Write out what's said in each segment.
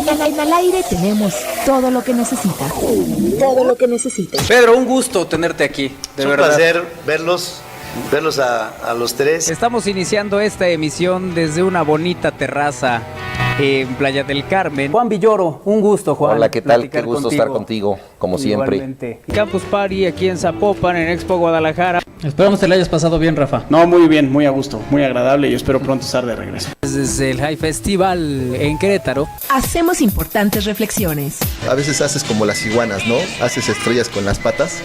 En el aire tenemos todo lo que necesita. Todo lo que necesita. Pedro, un gusto tenerte aquí, de verdad. Es un placer verlos a los tres. Estamos iniciando esta emisión desde una bonita terraza en Playa del Carmen. Juan Villoro, un gusto, Juan. Hola, ¿qué tal? Qué gusto estar contigo, como Igualmente. siempre. Campus Party aquí en Zapopan, en Expo Guadalajara. Esperamos te la hayas pasado bien, Rafa. No, muy bien, muy a gusto, muy agradable y espero pronto estar de regreso. Desde el High Festival en Querétaro. Hacemos importantes reflexiones. A veces haces como las iguanas, ¿no? Haces estrellas con las patas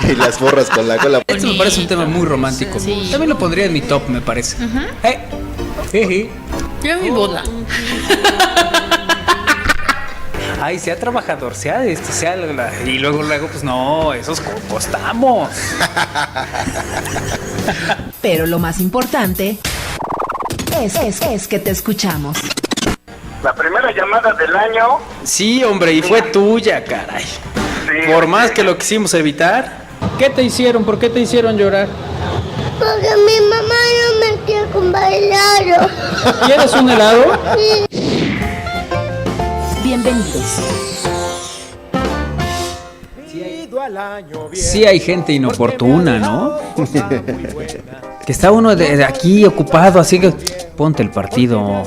y las borras con la cola. Esto me parece un tema muy romántico. Sí. También lo pondría en mi top, me parece. Yo en mi boda. Ay, sea trabajador, sea esto, sea... Y luego, pues no, esos costamos. Pero lo más importante es que te escuchamos. La primera llamada del año. Sí, hombre, y fue tuya, caray. Sí, Por más que lo quisimos evitar. ¿Qué te hicieron? ¿Por qué te hicieron llorar? Porque mi mamá no me quiere comprar helado. ¿Quieres un helado? Bienvenidos. Sí hay gente inoportuna, ¿no? Que está uno de aquí ocupado, así que ponte el partido,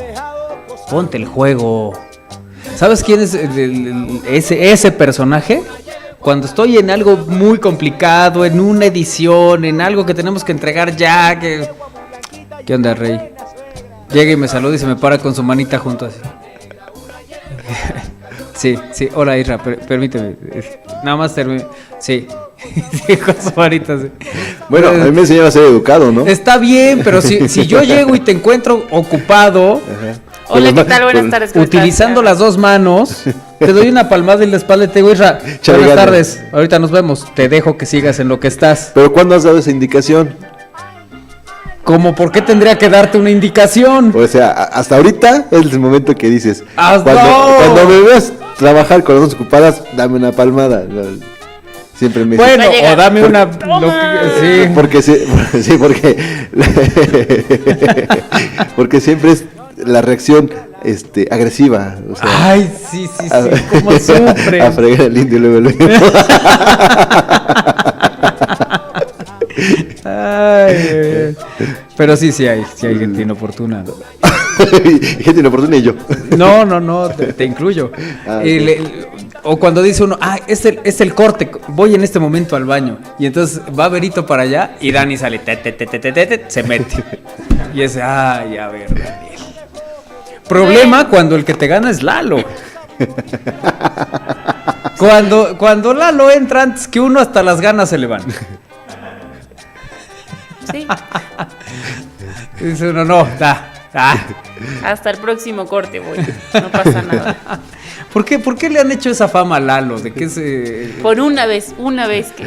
ponte el juego. ¿Sabes quién es ese personaje? Cuando estoy en algo muy complicado, en una edición, en algo que tenemos que entregar ya, ¿Qué onda, Rey? Llega y me saluda y se me para con su manita junto así. Sí, hola Isra, permíteme. Nada más termino. Sí, con su manita así. Bueno, a mí me enseñaba a ser educado, ¿no? Está bien, pero si yo llego y te encuentro ocupado... Hola, ¿qué tal? Buenas tardes. Utilizando las dos manos, te doy una palmada en la espalda y te digo, Isra, buenas tardes, ahorita nos vemos. Te dejo que sigas en lo que estás. Pero ¿cuándo has dado esa indicación? ¿Cómo? ¿Por qué tendría que darte una indicación? O sea, hasta ahorita es el momento que dices. ¡No! Cuando me veas trabajar con las manos ocupadas, dame una palmada. Siempre me bueno, dices, o dame una... sí. Porque siempre es la reacción agresiva. O sea, ay, sí, cómo sufre. A fregar el indio luego. Ay, pero sí hay gente inoportuna. Gente inoportuna y yo. No, te incluyo. O cuando dice uno, es el corte, voy en este momento al baño. Y entonces va Berito para allá y Dani sale, se mete. Y es, a ver, Daniel. Problema cuando el que te gana es Lalo. Cuando Lalo entra antes que uno, hasta las ganas se le van. Sí. Dice uno, no, Hasta el próximo corte voy. No pasa nada. ¿Por qué le han hecho esa fama a Lalo? ¿De qué se...? Por una vez que...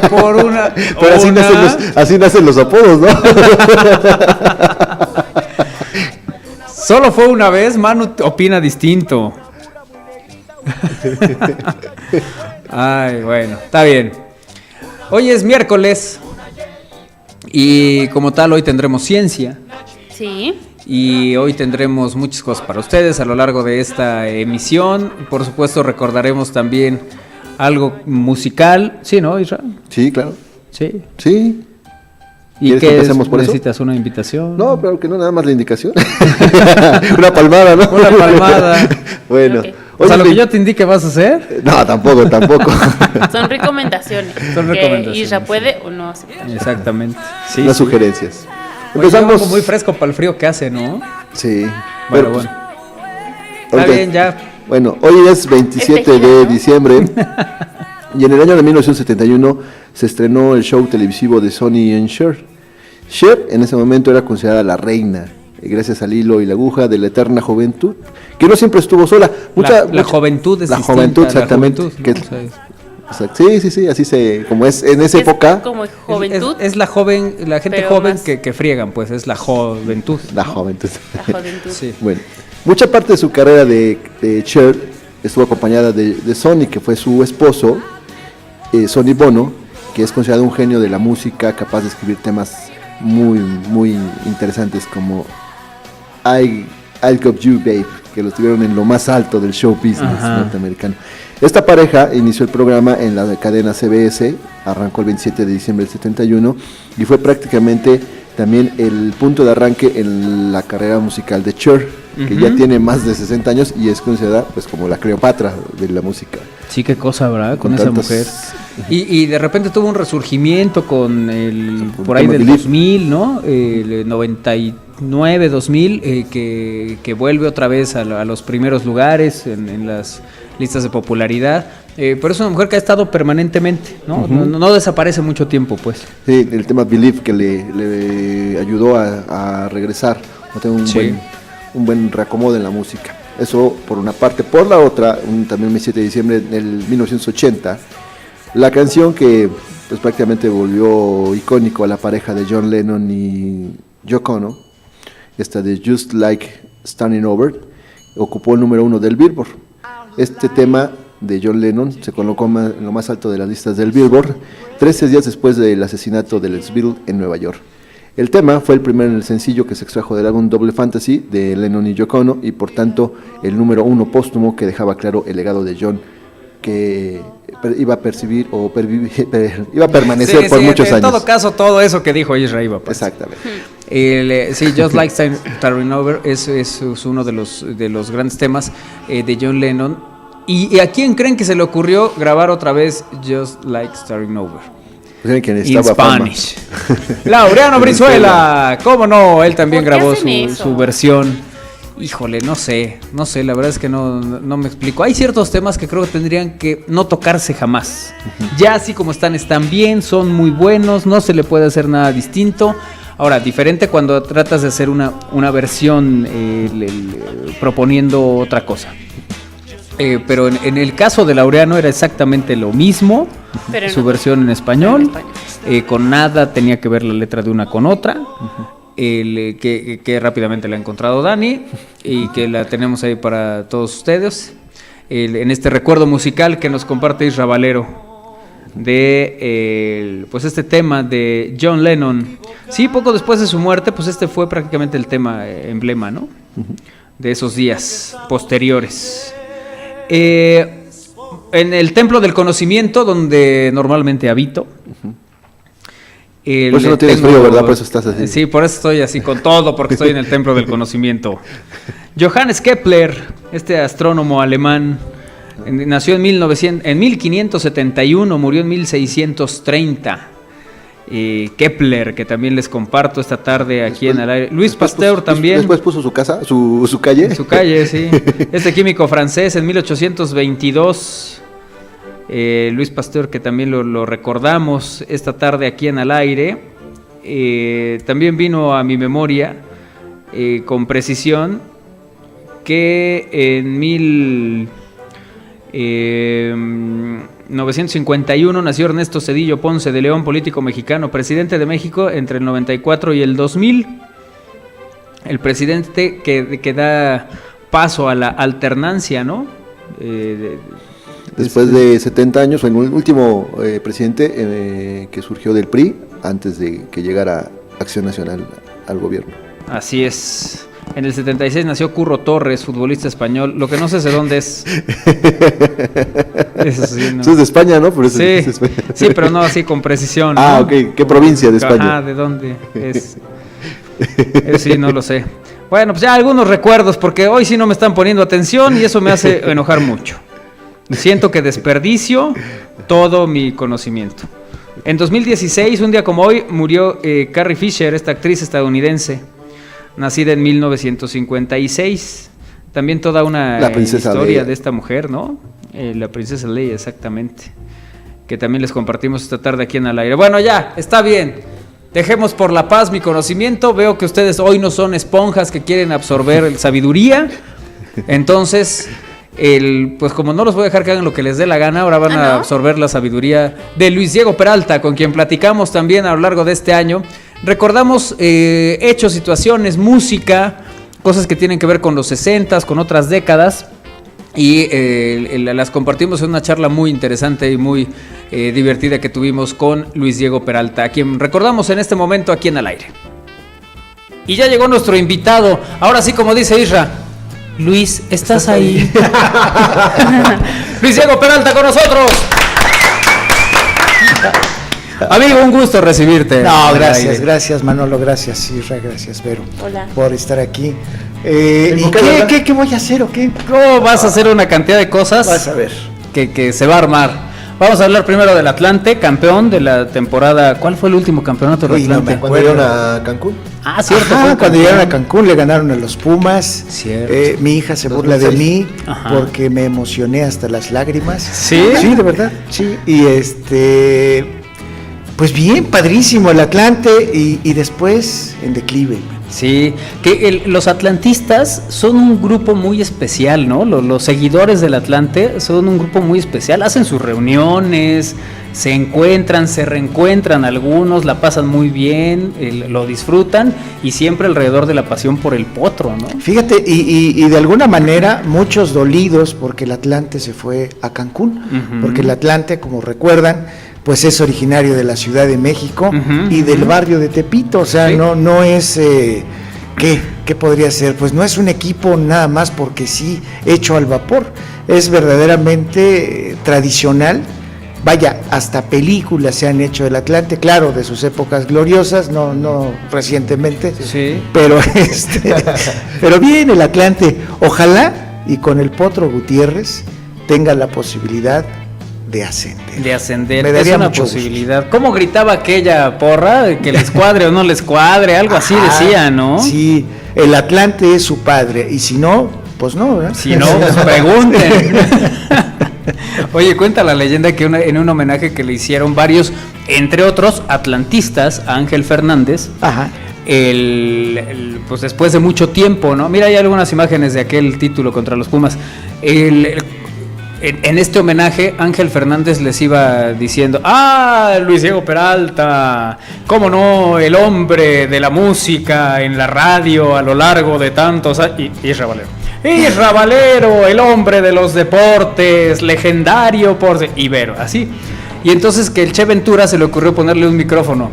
Por una... Pero así nacen los apodos, ¿no? Solo fue una vez, Manu opina distinto. Ay, bueno, está bien. Hoy es miércoles y como tal hoy tendremos ciencia. Sí. Y hoy tendremos muchas cosas para ustedes a lo largo de esta emisión. Por supuesto recordaremos también algo musical. ¿Sí, no, Israel? Sí, claro. Sí. ¿Y qué hacemos por necesitas eso? ¿Una invitación? No, pero que no, nada más la indicación. Una palmada, ¿no? Una palmada. Bueno. Okay. O sea, lo que yo te indique vas a hacer. No, tampoco. Son recomendaciones. Que Isra puede o no aceptar. Exactamente. Sí, las sugerencias. Empezamos muy fresco para el frío que hace, ¿no? Sí. Bueno. Está bien, ya. Bueno, hoy es 27 de diciembre. Y en el año de 1971 se estrenó el show televisivo de Sonny and Cher. Cher en ese momento era considerada la reina, gracias al hilo y la aguja de la eterna juventud, que no siempre estuvo sola. La juventud es la distinta, juventud, exactamente. La juventud, ¿no? Sí, así se, como es en esa época. Como juventud. Es la gente joven que friegan, pues es la juventud. La juventud. La juventud. Sí. Bueno, mucha parte de su carrera de Cher estuvo acompañada de Sonny, que fue su esposo, Sonny Bono, que es considerado un genio de la música, capaz de escribir temas muy, muy interesantes como I Got You, Babe, que los tuvieron en lo más alto del show business norteamericano. Esta pareja inició el programa en la cadena CBS, arrancó el 27 de diciembre del 71 y fue prácticamente también el punto de arranque en la carrera musical de Cher, que ya tiene más de 60 años y es considerada pues como la Cleopatra de la música. Sí, qué cosa, ¿verdad? Con esa mujer. Y de repente tuvo un resurgimiento con el por ahí del 2000, ¿no? El 99, 2000, que vuelve otra vez a los primeros lugares en las listas de popularidad. Pero es una mujer que ha estado permanentemente, ¿no? No desaparece mucho tiempo, pues. Sí, el tema Believe que le ayudó a regresar, a tener un buen reacomodo en la música. Eso por una parte. Por la otra, también el 7 de diciembre del 1980, la canción que pues prácticamente volvió icónico a la pareja de John Lennon y Yoko Ono, esta de Just Like Starting Over, ocupó el número 1 del Billboard. Este tema de John Lennon se colocó en lo más alto de las listas del Billboard 13 días después del asesinato de Les Beatles en Nueva York. El tema fue el primer sencillo que se extrajo del álbum Double Fantasy de Lennon y Yoko Ono y por tanto el número 1 póstumo que dejaba claro el legado de John, que iba a percibir o iba a permanecer por muchos años. En todo caso, todo eso que dijo Israel iba a pasar. Exactamente. Sí, Just Like Starting Over es uno de los grandes temas de John Lennon. ¿Y a quién creen que se le ocurrió grabar otra vez Just Like Starting Over? In Spanish. Laureano Brizuela, ¿cómo no? Él también grabó su versión. Híjole, no sé, la verdad es que no me explico. Hay ciertos temas que creo que tendrían que no tocarse jamás. Ya así como están bien, son muy buenos, no se le puede hacer nada distinto. Ahora, diferente cuando tratas de hacer una versión proponiendo otra cosa. Pero en el caso de Laureano era exactamente lo mismo, pero su versión en español. Con nada tenía que ver la letra de una con otra. Que rápidamente la ha encontrado Dani y que la tenemos ahí para todos ustedes en este recuerdo musical que nos comparte Isra Valero de pues este tema de John Lennon. Sí, poco después de su muerte, pues este fue prácticamente el tema emblema, ¿no? De esos días posteriores. En el Templo del Conocimiento, donde normalmente habito. Por eso no tienes frío, ¿verdad? Por eso estás así. Sí, por eso estoy así con todo, porque estoy en el Templo del Conocimiento. Johannes Kepler, este astrónomo alemán, nació en 1571, murió en 1630. Kepler, que también les comparto esta tarde aquí en el aire. Luis Pasteur también. Después puso su casa, su calle. Su calle, sí. Este químico francés en 1822. Luis Pasteur, que también lo recordamos esta tarde aquí en Al Aire. También vino a mi memoria con precisión que en 1951 nació Ernesto Zedillo Ponce de León, político mexicano, presidente de México entre el 94 y el 2000. El presidente que da paso a la alternancia, ¿no? Después de 70 años, fue el último presidente que surgió del PRI antes de que llegara Acción Nacional al gobierno. Así es. En el 76 nació Curro Torres, futbolista español. Lo que no sé de dónde es. Eso sí, ¿no? Eso es de España, ¿no? Por eso sí, sí, pero no así con precisión, ¿no? Ah, ok. ¿Qué provincia de España? Ah, ¿de dónde es? Sí, no lo sé. Bueno, pues ya algunos recuerdos, porque hoy sí no me están poniendo atención y eso me hace enojar mucho. Siento que desperdicio todo mi conocimiento. En 2016, un día como hoy, murió Carrie Fisher, esta actriz estadounidense, nacida en 1956. También toda una historia de esta mujer, ¿no? La princesa Leia, exactamente. Que también les compartimos esta tarde aquí en Al Aire. Bueno, ya, está bien. Dejemos por la paz mi conocimiento. Veo que ustedes hoy no son esponjas que quieren absorber sabiduría. Entonces, pues como no los voy a dejar que hagan lo que les dé la gana, ahora van a absorber la sabiduría de Luis Diego Peralta, con quien platicamos también a lo largo de este año. Recordamos hechos, situaciones, música, cosas que tienen que ver con los 60s, con otras décadas, y las compartimos en una charla muy interesante y muy divertida que tuvimos con Luis Diego Peralta, a quien recordamos en este momento aquí en Al Aire. Y ya llegó nuestro invitado, ahora sí, como dice Isra, Luis, ¿estás ahí? Luis Diego Peralta con nosotros. Amigo, un gusto recibirte. No, gracias Manolo, gracias Isra, gracias Vero. Hola. Por estar aquí. ¿Y qué voy a hacer o qué? ¿Cómo vas a hacer una cantidad de cosas? Vas a ver. Que se va a armar. Vamos a hablar primero del Atlante, campeón de la temporada. ¿Cuál fue el último campeonato del Atlante? ¿Cuándo llegaron a Cancún? Ah, cierto. Ajá, cuando llegaron a Cancún le ganaron a los Pumas. Cierto. Mi hija se burla de mí. Ajá. Porque me emocioné hasta las lágrimas. ¿Sí? Sí, de verdad, sí. Y pues bien, padrísimo el Atlante y después en declive. Sí, que los atlantistas son un grupo muy especial, ¿no? Los seguidores del Atlante son un grupo muy especial, hacen sus reuniones, se encuentran, se reencuentran algunos, la pasan muy bien, lo disfrutan y siempre alrededor de la pasión por el potro, ¿no? Fíjate, y de alguna manera muchos dolidos porque el Atlante se fue a Cancún, porque el Atlante, como recuerdan, pues es originario de la Ciudad de México y del barrio de Tepito, o sea, ¿sí? no es, ¿qué podría ser? Pues no es un equipo nada más porque sí, hecho al vapor, es verdaderamente tradicional, vaya, hasta películas se han hecho del Atlante, claro, de sus épocas gloriosas, no recientemente, sí. Pero pero bien el Atlante, ojalá y con el Potro Gutiérrez tenga la posibilidad de ascender. Me daría una posibilidad. Gusto. ¿Cómo gritaba aquella porra? Que les cuadre o no les cuadre, algo así decía, ¿no? Sí, el Atlante es su padre, y si no, pues no, ¿verdad? Si no, pues pregunten. Oye, cuenta la leyenda que en un homenaje que le hicieron varios, entre otros, atlantistas, a Ángel Fernández, ajá. Pues después de mucho tiempo, ¿no? Mira, hay algunas imágenes de aquel título contra los Pumas. En este homenaje, Ángel Fernández les iba diciendo: Luis Diego Peralta, cómo no, el hombre de la música en la radio a lo largo de tantos años. Isra Valero, el hombre de los deportes, legendario por Ibero, así. Y entonces que el Che Ventura se le ocurrió ponerle un micrófono.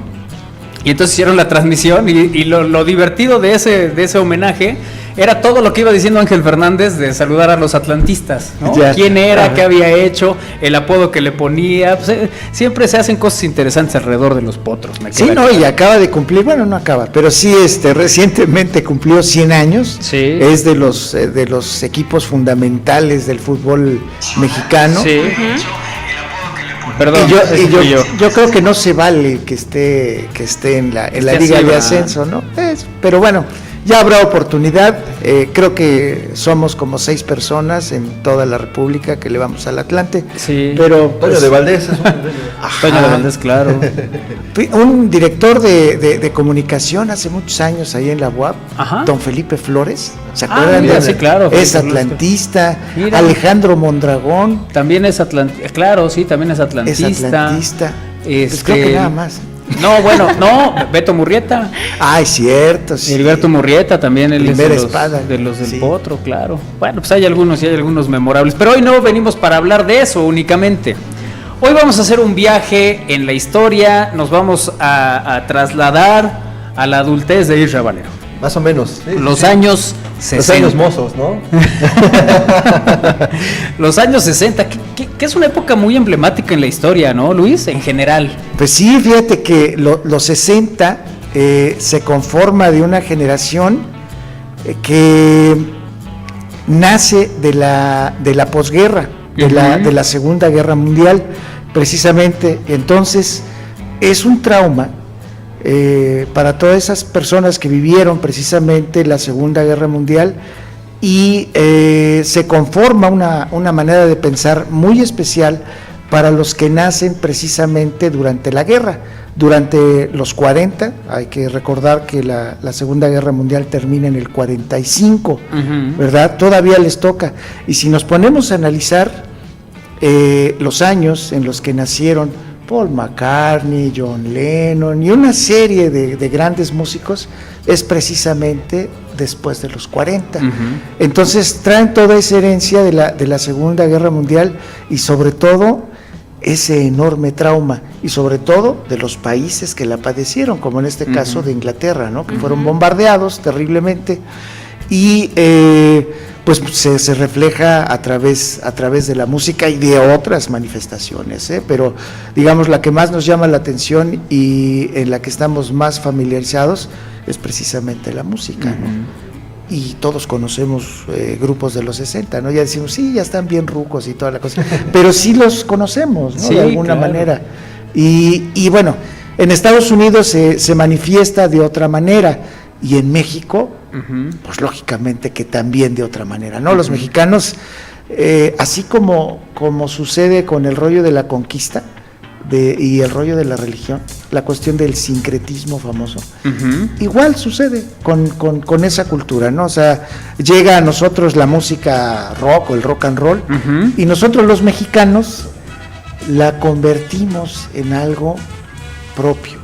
Y entonces hicieron la transmisión y lo divertido de ese homenaje era todo lo que iba diciendo Ángel Fernández de saludar a los atlantistas, ¿no? ¿Quién era? ¿Qué había hecho? El apodo que le ponía. Pues, siempre se hacen cosas interesantes alrededor de los potros. Sí, no, y acaba de cumplir, bueno, no acaba, pero sí recientemente cumplió 100 años. Sí. Es de los equipos fundamentales del fútbol mexicano. Sí. Perdón, yo creo que no se vale que esté en la liga de ascenso, ¿no? Pero bueno, ya habrá oportunidad. Creo que somos como 6 personas en toda la República que le vamos al Atlante. Sí. Pero Toño de Valdés. Toño de Valdés, claro. Un director de comunicación hace muchos años ahí en la UAP, don Felipe Flores. ¿Se acuerdan? Mira, sí, claro. Es atlantista. Mira. Alejandro Mondragón. También es atlantista. Claro, sí, también es atlantista. Es atlantista. Pues creo que nada más. No, bueno, Beto Murrieta. Es cierto, sí. Heriberto Murrieta también, él Primera es espada. de los del Potro, claro. Bueno, pues hay algunos memorables, pero hoy no venimos para hablar de eso únicamente. Hoy vamos a hacer un viaje en la historia, nos vamos a trasladar a la adultez de Isra Valero. Más o menos. Sí, los años 60. Los años mozos, ¿no? Los años 60, que es una época muy emblemática en la historia, ¿no, Luis? En general. Pues sí, fíjate que los 60 se conforma de una generación que nace de la posguerra, de la Segunda Guerra Mundial, precisamente. Entonces, es un trauma para todas esas personas que vivieron precisamente la Segunda Guerra Mundial, y se conforma una manera de pensar muy especial para los que nacen precisamente durante la guerra, durante los 40. Hay que recordar que la Segunda Guerra Mundial termina en el 45, ¿verdad? Todavía les toca. Y si nos ponemos a analizar los años en los que nacieron Paul McCartney, John Lennon y una serie de grandes músicos, es precisamente después de los 40. Entonces traen toda esa herencia de la Segunda Guerra Mundial, y sobre todo ese enorme trauma, y sobre todo de los países que la padecieron, como en este caso de Inglaterra, ¿no? Que fueron bombardeados terriblemente. y pues se refleja a través de la música y de otras manifestaciones, pero digamos la que más nos llama la atención y en la que estamos más familiarizados es precisamente la música, ¿no? Y todos conocemos grupos de los 60, ¿no? Ya decimos, sí, ya están bien rucos y toda la cosa, pero sí los conocemos, ¿no? Sí, de alguna manera. Y bueno, en Estados Unidos se manifiesta de otra manera, y en México, pues lógicamente que también de otra manera, ¿no? Los mexicanos, así como sucede con el rollo de la conquista y el rollo de la religión, la cuestión del sincretismo famoso, igual sucede con esa cultura, ¿no? O sea, llega a nosotros la música rock o el rock and roll, y nosotros los mexicanos la convertimos en algo propio,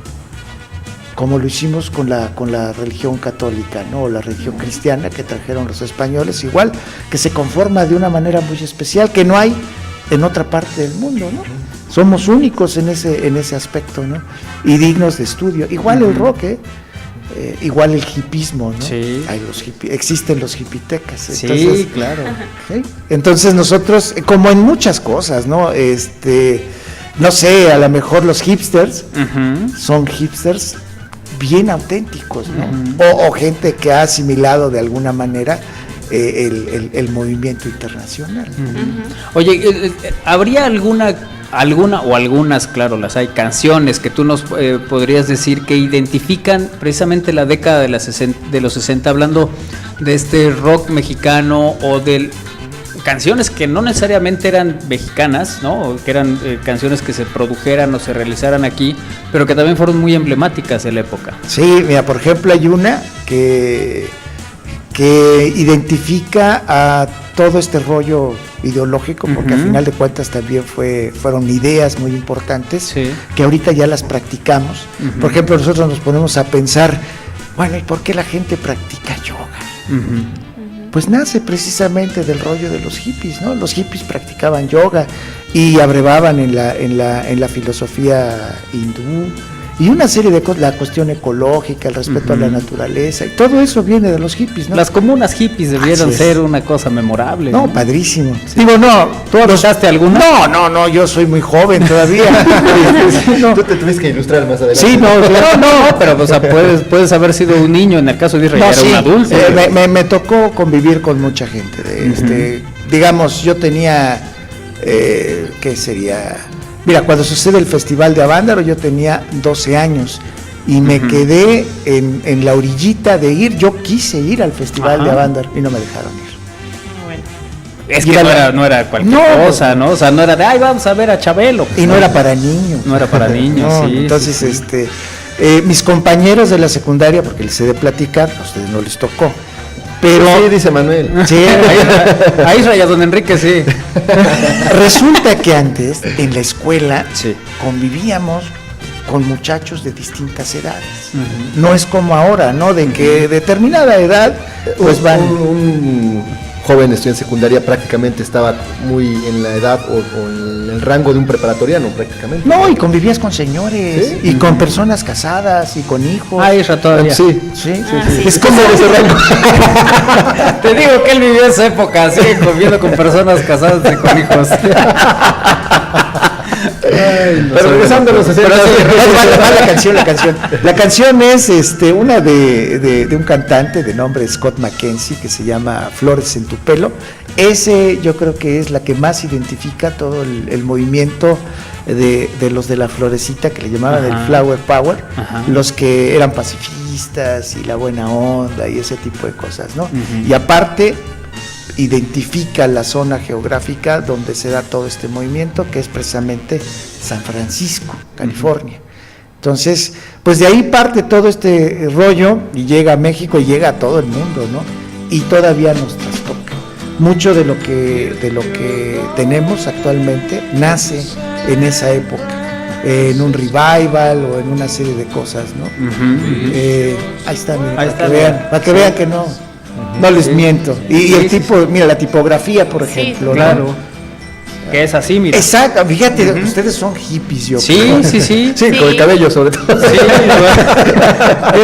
como lo hicimos con la religión católica, ¿no? O la religión cristiana que trajeron los españoles, igual, que se conforma de una manera muy especial que no hay en otra parte del mundo, ¿no? Somos únicos en ese aspecto, ¿no? Y dignos de estudio. Igual el rock, igual el hipismo, ¿no? Sí. Existen los hipitecas. Entonces, sí, claro. ¿sí? Entonces nosotros, como en muchas cosas, ¿no? No sé, a lo mejor los hipsters son hipsters bien auténticos, ¿no? O gente que ha asimilado de alguna manera el movimiento internacional. Oye, ¿habría alguna o algunas, claro, las hay, canciones que tú nos podrías decir que identifican precisamente la década de los 60, hablando de este rock mexicano o de canciones que no necesariamente eran mexicanas, ¿no? Que eran canciones que se produjeran o se realizaran aquí, pero que también fueron muy emblemáticas de la época? Sí, mira, por ejemplo, hay una que identifica a todo este rollo ideológico, porque al final de cuentas también fueron ideas muy importantes, que ahorita ya las practicamos. Por ejemplo, nosotros nos ponemos a pensar, bueno, ¿y por qué la gente practica yoga? Pues nace precisamente del rollo de los hippies, ¿no? Los hippies practicaban yoga y abrevaban en la filosofía hindú, y una serie de cosas, la cuestión ecológica, el respeto a la naturaleza, y todo eso viene de los hippies, ¿no? Las comunas hippies debieron ser una cosa memorable. No, padrísimo. Sí. Digo, no, ¿tú abordaste alguna? No, yo soy muy joven todavía. No. Tú te tuviste que ilustrar más adelante. Sí, no, pero o sea, puedes haber sido un niño, en el caso de Israel era un adulto. Me tocó convivir con mucha gente. Digamos, yo tenía, ¿qué sería? Mira, cuando sucede el Festival de Avándaro yo tenía 12 años y me quedé en la orillita de ir. Yo quise ir al Festival de Avándaro y no me dejaron ir. Bueno. Es que no era cualquier cosa, ¿no? O sea, no era de, ay, vamos a ver a Chabelo. Y no era para niños. No era para niños, sí. Entonces, sí. Mis compañeros de la secundaria, porque les he de platicar, a ustedes no les tocó, pero sí, dice Manuel. Sí, ahí raya don Enrique, sí. Resulta que antes en la escuela convivíamos con muchachos de distintas edades. No es como ahora, ¿no? De que determinada edad pues van un joven estudiante secundaria prácticamente estaba muy en la edad o en el rango de un preparatoriano prácticamente. No, y convivías con señores, y con personas casadas y con hijos. Ah, eso todavía. Sí. Es como de ese rango. Te digo que él vivió esa época, sigue conviviendo con personas casadas y con hijos. Ay, pero regresando a los 60. La canción es una de un cantante de nombre Scott McKenzie que se llama Flores en tu pelo. Ese yo creo que es la que más identifica todo el movimiento de los de la florecita, que le llamaban el Flower Power, los que eran pacifistas y la buena onda y ese tipo de cosas, ¿no? Y aparte identifica la zona geográfica donde se da todo este movimiento, que es precisamente San Francisco, California. Entonces, pues de ahí parte todo este rollo y llega a México y llega a todo el mundo, ¿no? Y todavía nos trastoca. Mucho de lo que tenemos actualmente nace en esa época, en un revival o en una serie de cosas, ¿no? Ahí está, miren, para que vean que no les miento. Y el tipo, mira, la tipografía, por ejemplo, claro. Que es así, mira. Exacto, fíjate, ustedes son hippies, yo Sí, creo. sí, sí. Sí, con el cabello sobre todo. Sí,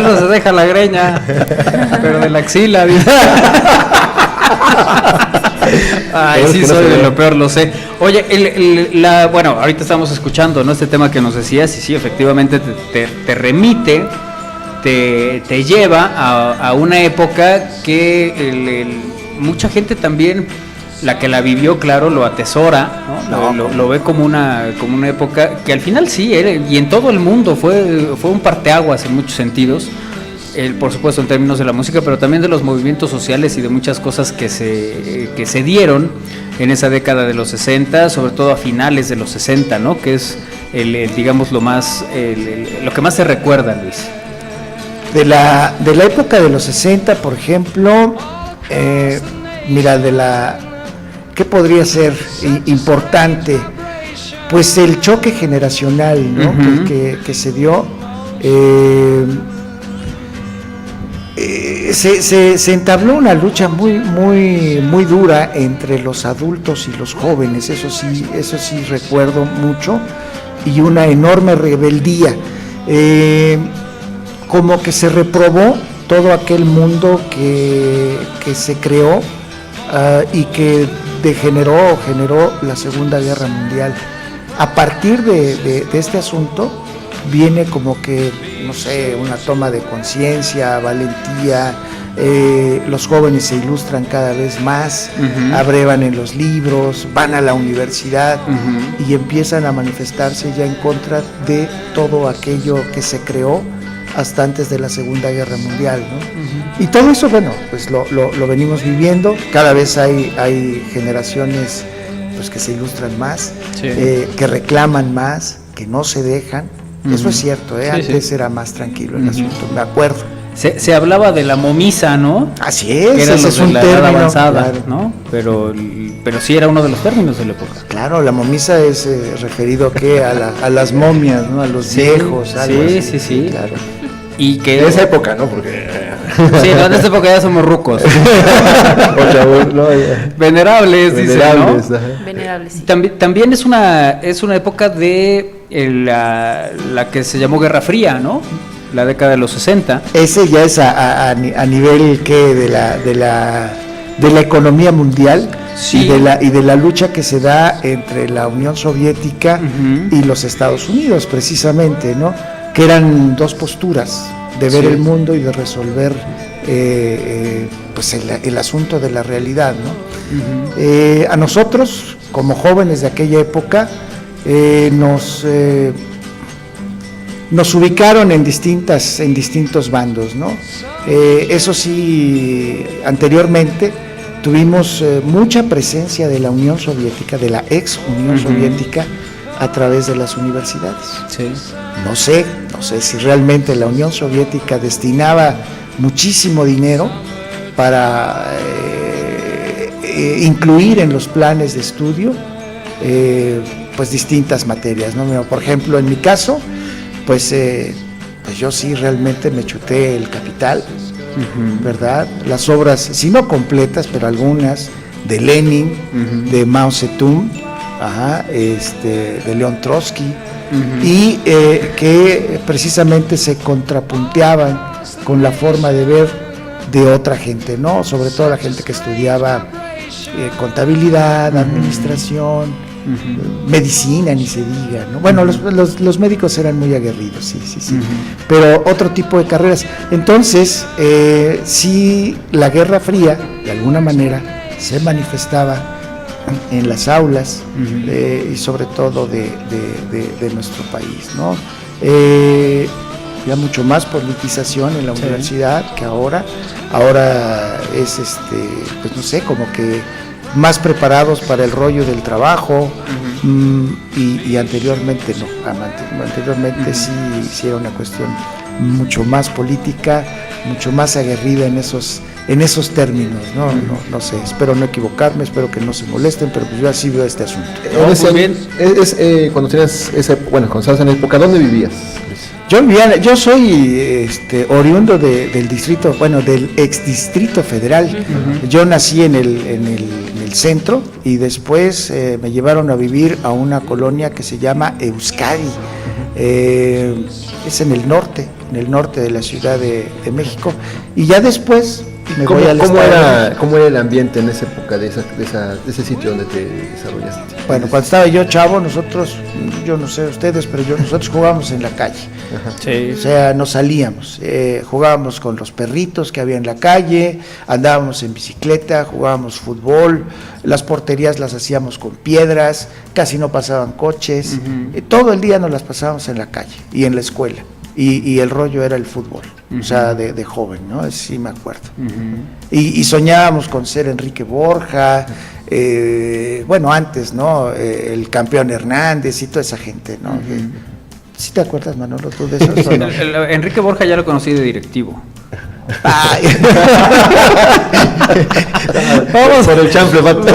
no se deja la greña, pero de la axila. Dice. Ay, sí, soy de lo peor, lo sé. Oye, bueno, ahorita estamos escuchando, ¿no? Este tema que nos decías, y sí, efectivamente te remite, te lleva a una época que mucha gente también, la que la vivió, claro, lo atesora, ¿no? Lo ve como una época que al final sí, y en todo el mundo fue un parteaguas en muchos sentidos. Por supuesto en términos de la música, pero también de los movimientos sociales y de muchas cosas que se dieron en esa década de los 60, sobre todo a finales de los 60, ¿no? Que es digamos lo que más se recuerda, Luis. De la época de los 60, por ejemplo, mira, ¿qué podría ser importante? Pues el choque generacional, ¿no? Uh-huh. que se dio. Se entabló una lucha muy dura entre los adultos y los jóvenes, eso sí recuerdo mucho, y una enorme rebeldía, como que se reprobó todo aquel mundo que se creó y que generó la Segunda Guerra Mundial. A partir de este asunto viene como que, no sé, una toma de conciencia, valentía, los jóvenes se ilustran cada vez más, uh-huh. abrevan en los libros, van a la universidad, uh-huh. y empiezan a manifestarse ya en contra de todo aquello que se creó hasta antes de la Segunda Guerra Mundial, ¿no? Uh-huh. Y todo eso, bueno, pues lo venimos viviendo, cada vez hay generaciones pues que se ilustran más, sí. Que reclaman más, que no se dejan. Eso es cierto, sí, antes era más tranquilo el asunto, me acuerdo. Se hablaba de la momisa, ¿no? Así es, que ese es un término avanzada, claro. ¿No? Pero sí era uno de los términos de la época. Claro, la momisa es referido ¿qué? a las momias, ¿no? A los viejos, algo así. Sí, claro. Y que de esa época, ¿no? Porque sí, no, en esta época ya somos rucos. Venerables, dice, ¿no? Venerables, sí. También es una época de la que se llamó Guerra Fría, ¿no? La década de los 60. Ese ya es a nivel ¿qué? de la economía mundial, sí. y de la lucha que se da entre la Unión Soviética uh-huh. y los Estados Unidos, precisamente, ¿no? Que eran dos posturas de ver el mundo y de resolver pues el asunto de la realidad, ¿no? Uh-huh. A nosotros, como jóvenes de aquella época, nos ubicaron en distintos bandos, ¿no? Eso sí, anteriormente tuvimos mucha presencia de la Unión Soviética, de la ex Unión uh-huh. Soviética, a través de las universidades. Sí. No sé si realmente la Unión Soviética destinaba muchísimo dinero para incluir en los planes de estudio pues distintas materias, ¿no? Por ejemplo, en mi caso, pues yo sí realmente me chuté El Capital, uh-huh. ¿verdad? Las obras, si no completas, pero algunas, de Lenin, uh-huh. de Mao Zedong, de León Trotsky, uh-huh. y que precisamente se contrapunteaban con la forma de ver de otra gente, ¿no? Sobre todo la gente que estudiaba contabilidad, uh-huh. administración, uh-huh. medicina, ni se diga, ¿no? Bueno, uh-huh. los médicos eran muy aguerridos, sí, uh-huh. pero otro tipo de carreras. Entonces, sí, la Guerra Fría, de alguna manera, se manifestaba en las aulas, uh-huh. Y sobre todo de nuestro país, ¿no? Ya mucho más politización en la universidad que ahora es pues no sé, como que más preparados para el rollo del trabajo, uh-huh. y anteriormente no, anteriormente uh-huh. sí era una cuestión mucho más política, mucho más aguerrida en esos términos, ¿no? Uh-huh. No sé, espero no equivocarme, espero que no se molesten, pero pues yo así veo este asunto. Muy bien. Cuando tenías cuando estabas en la época, ¿dónde vivías? Yo soy oriundo del distrito, del ex Distrito Federal. Uh-huh. Yo nací en el el centro, y después me llevaron a vivir a una colonia que se llama Euskadi. Es en el norte de la Ciudad de México, y ya después me voy al estado. ¿Cómo era el ambiente en esa época de ese sitio donde te desarrollaste? Bueno, cuando estaba yo chavo, nosotros, yo no sé ustedes, pero nosotros jugábamos en la calle. Sí. O sea, nos salíamos, jugábamos con los perritos que había en la calle, andábamos en bicicleta, jugábamos fútbol, las porterías las hacíamos con piedras, casi no pasaban coches, todo el día nos las pasábamos en la calle y en la escuela. Y el rollo era el fútbol, o sea, de joven, ¿no? Sí me acuerdo. Y soñábamos con ser Enrique Borja, bueno, antes, ¿no? El campeón Hernández y toda esa gente, ¿no? ¿Sí te acuerdas, Manolo, tú de eso? Sí, Enrique Borja ya lo conocí de directivo. Vamos por el chanfle, vamos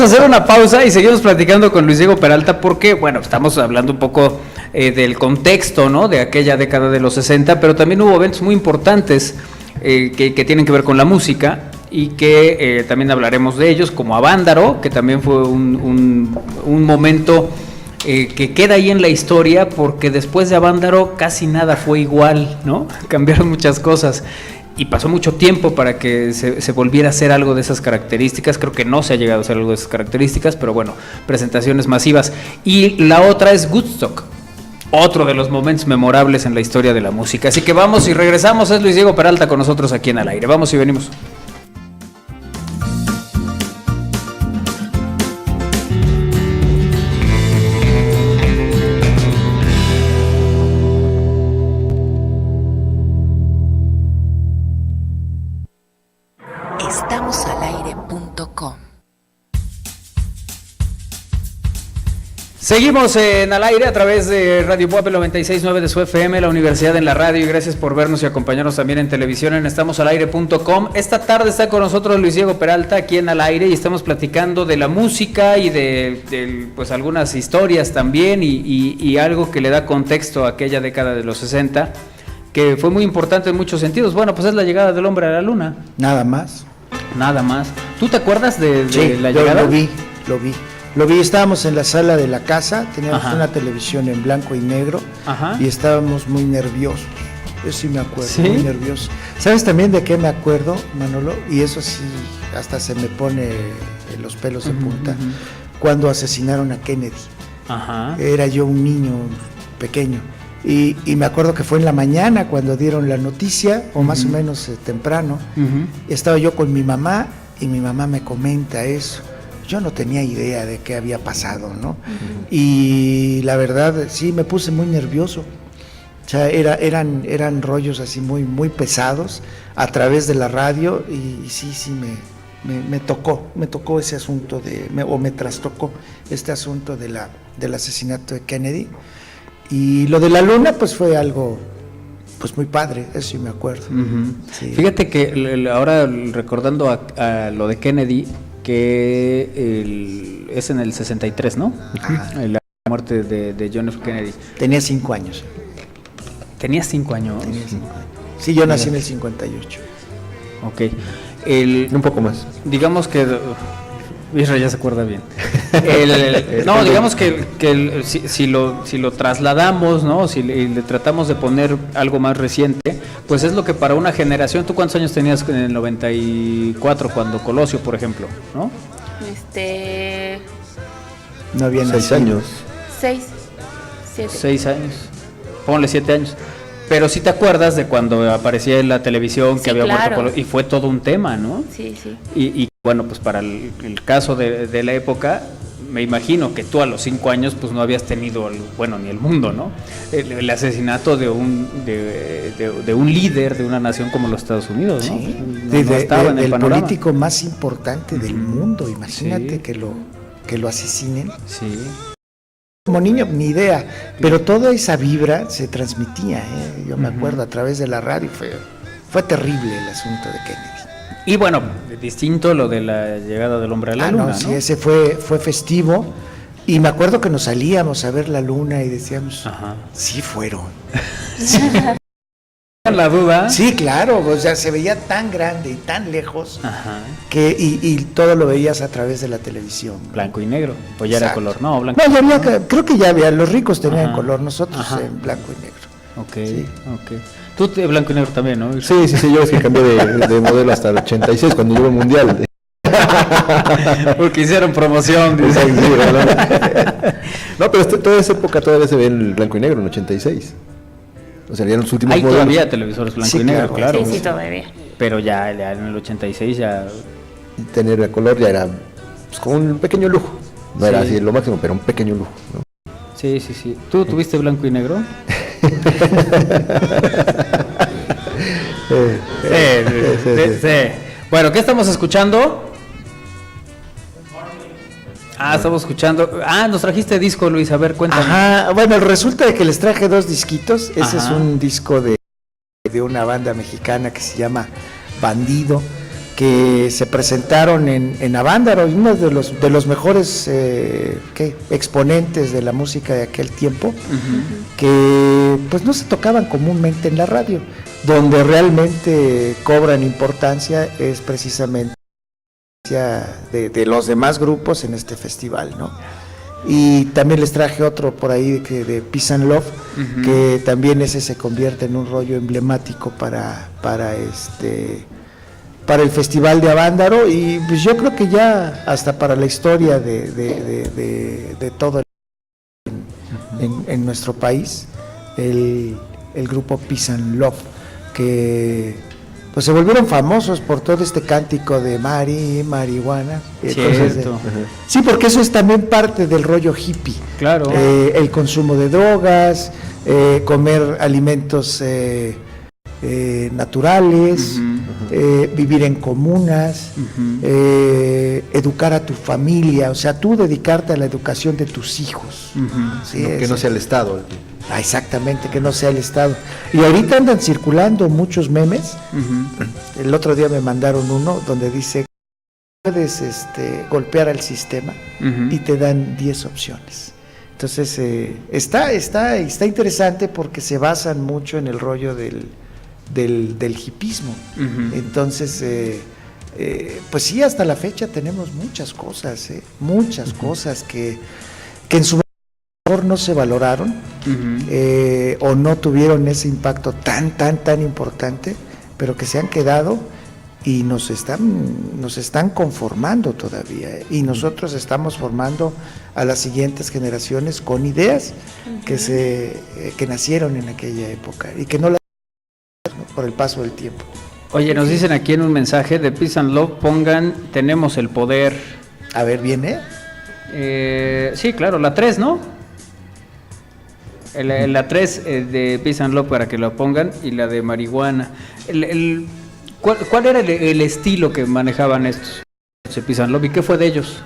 a hacer una pausa y seguimos platicando con Luis Diego Peralta porque, bueno, estamos hablando un poco del contexto, ¿no? De aquella década de los 60, pero también hubo eventos muy importantes que tienen que ver con la música y que también hablaremos de ellos, como Avándaro, que también fue un momento que queda ahí en la historia, porque después de Avándaro casi nada fue igual, ¿no? Cambiaron muchas cosas y pasó mucho tiempo para que se volviera a hacer algo de esas características. Creo que no se ha llegado a hacer algo de esas características, pero bueno, presentaciones masivas. Y la otra es Woodstock, otro de los momentos memorables en la historia de la música. Así que vamos y regresamos. Es Luis Diego Peralta con nosotros aquí en Al Aire. Vamos y venimos. Seguimos en Al Aire a través de Radio Puebla 96.9 de su FM, la Universidad en la Radio, y gracias por vernos y acompañarnos también en televisión en estamosalaire.com. Esta tarde está con nosotros Luis Diego Peralta aquí en Al Aire y estamos platicando de la música y de pues algunas historias también y algo que le da contexto a aquella década de los 60 que fue muy importante en muchos sentidos. Bueno, pues es la llegada del hombre a la luna. Nada más. Nada más. ¿Tú te acuerdas de sí, la llegada? Lo vi, estábamos en la sala de la casa, teníamos una televisión en blanco y negro. Y estábamos muy nerviosos. Eso sí me acuerdo, ¿sí? Muy nerviosos. ¿Sabes también de qué me acuerdo, Manolo? Y eso sí, hasta se me pone los pelos de punta. Cuando asesinaron a Kennedy. Era yo un niño pequeño. Y me acuerdo que fue en la mañana cuando dieron la noticia, o más o menos temprano. Estaba yo con mi mamá y mi mamá me comenta eso. Yo no tenía idea de qué había pasado, ¿no? Y la verdad, sí, me puse muy nervioso. O sea, eran rollos así muy, muy pesados a través de la radio y sí, me tocó ese asunto me trastocó este asunto del asesinato de Kennedy. Y lo de la luna, pues fue algo pues muy padre, eso sí me acuerdo. Sí. Fíjate que ahora recordando a lo de Kennedy, que es en el 63, ¿no? La muerte de John F. Kennedy. Tenía 5 años. ¿Tenías 5 años? Tenía 5 años. Sí, yo nací en el 58. Ok. Un poco más. Digamos que Israel ya se acuerda bien. No, digamos que si lo trasladamos, ¿no? Si le tratamos de poner algo más reciente, pues es lo que para una generación. ¿Tú cuántos años tenías en el 94 cuando Colosio, por ejemplo, no? No había 6 años. 6, 7. 6 años. Ponle 7 años. Pero sí te acuerdas de cuando aparecía en la televisión que había muerto Colosio, y fue todo un tema, ¿no? Sí. Y bueno, pues para el caso de la época, me imagino que tú a los 5 años pues no habías tenido, ni el mundo, ¿no? El asesinato de un líder de una nación como los Estados Unidos, ¿no? Sí, no estaba en el panorama. Político más importante del mundo, imagínate que lo asesinen. Sí. Como niño, ni idea, pero toda esa vibra se transmitía, yo me acuerdo a través de la radio, fue terrible el asunto de Kennedy. Y bueno, distinto lo de la llegada del hombre a la luna, ¿no? Sí, ese fue festivo, y me acuerdo que nos salíamos a ver la luna y decíamos, sí fueron. Sí. la duda. Sí, claro, o sea, se veía tan grande y tan lejos que y todo lo veías a través de la televisión. Blanco y negro, pues ya era color, no, blanco. No, ya había, creo que ya había, los ricos tenían color, nosotros en blanco y negro. Ok, sí. Ok. Tú de blanco y negro también, ¿no? Sí, yo es que cambié de modelo hasta el 86 cuando llegó el mundial. Porque hicieron promoción. No, pero toda esa época todavía se ve en blanco y negro, en 86. O sea, ya en los últimos hay modelos. todavía televisores blanco y negro, claro. Sí, todavía. Pero ya en el 86 ya... Tener el color ya era pues, como un pequeño lujo. No era así lo máximo, pero un pequeño lujo, ¿no? Sí. ¿Tú tuviste blanco y negro? Sí. Bueno, ¿qué estamos escuchando? Estamos escuchando. Nos trajiste disco, Luis, a ver, cuéntame. Bueno, resulta de que les traje 2 disquitos. Ese es un disco de una banda mexicana que se llama Bandido, que se presentaron en Avándaro, uno de los mejores exponentes de la música de aquel tiempo, que pues no se tocaban comúnmente en la radio. Donde realmente cobran importancia es precisamente de los demás grupos en este festival, ¿no? Y también les traje otro por ahí de Peace and Love, que también ese se convierte en un rollo emblemático para el Festival de Avándaro, y pues yo creo que ya hasta para la historia de todo en nuestro país, el grupo Peace and Love, que pues se volvieron famosos por todo este cántico de marihuana. Sí, porque eso es también parte del rollo hippie. Claro. El consumo de drogas, comer alimentos naturales, vivir en comunas, educar a tu familia, o sea, tú dedicarte a la educación de tus hijos. ¿Sí? Que no sea el Estado. Exactamente, que no sea el Estado. Y ahorita andan circulando muchos memes. El otro día me mandaron uno donde dice: puedes golpear al sistema y te dan 10 opciones. Entonces está interesante porque se basan mucho en el rollo del hipismo. Entonces pues sí, hasta la fecha tenemos muchas cosas que en su momento no se valoraron, o no tuvieron ese impacto tan importante, pero que se han quedado y nos están conformando todavía, y nosotros estamos formando a las siguientes generaciones con ideas que nacieron en aquella época y que no las por el paso del tiempo. Oye, nos dicen aquí en un mensaje de Peace and Love, pongan Tenemos el Poder. A ver, ¿viene? Sí, claro, la 3, ¿no? La 3 de Peace and Love para que la pongan, y la de marihuana. ¿Cuál era el estilo que manejaban estos de Peace and Love y qué fue de ellos?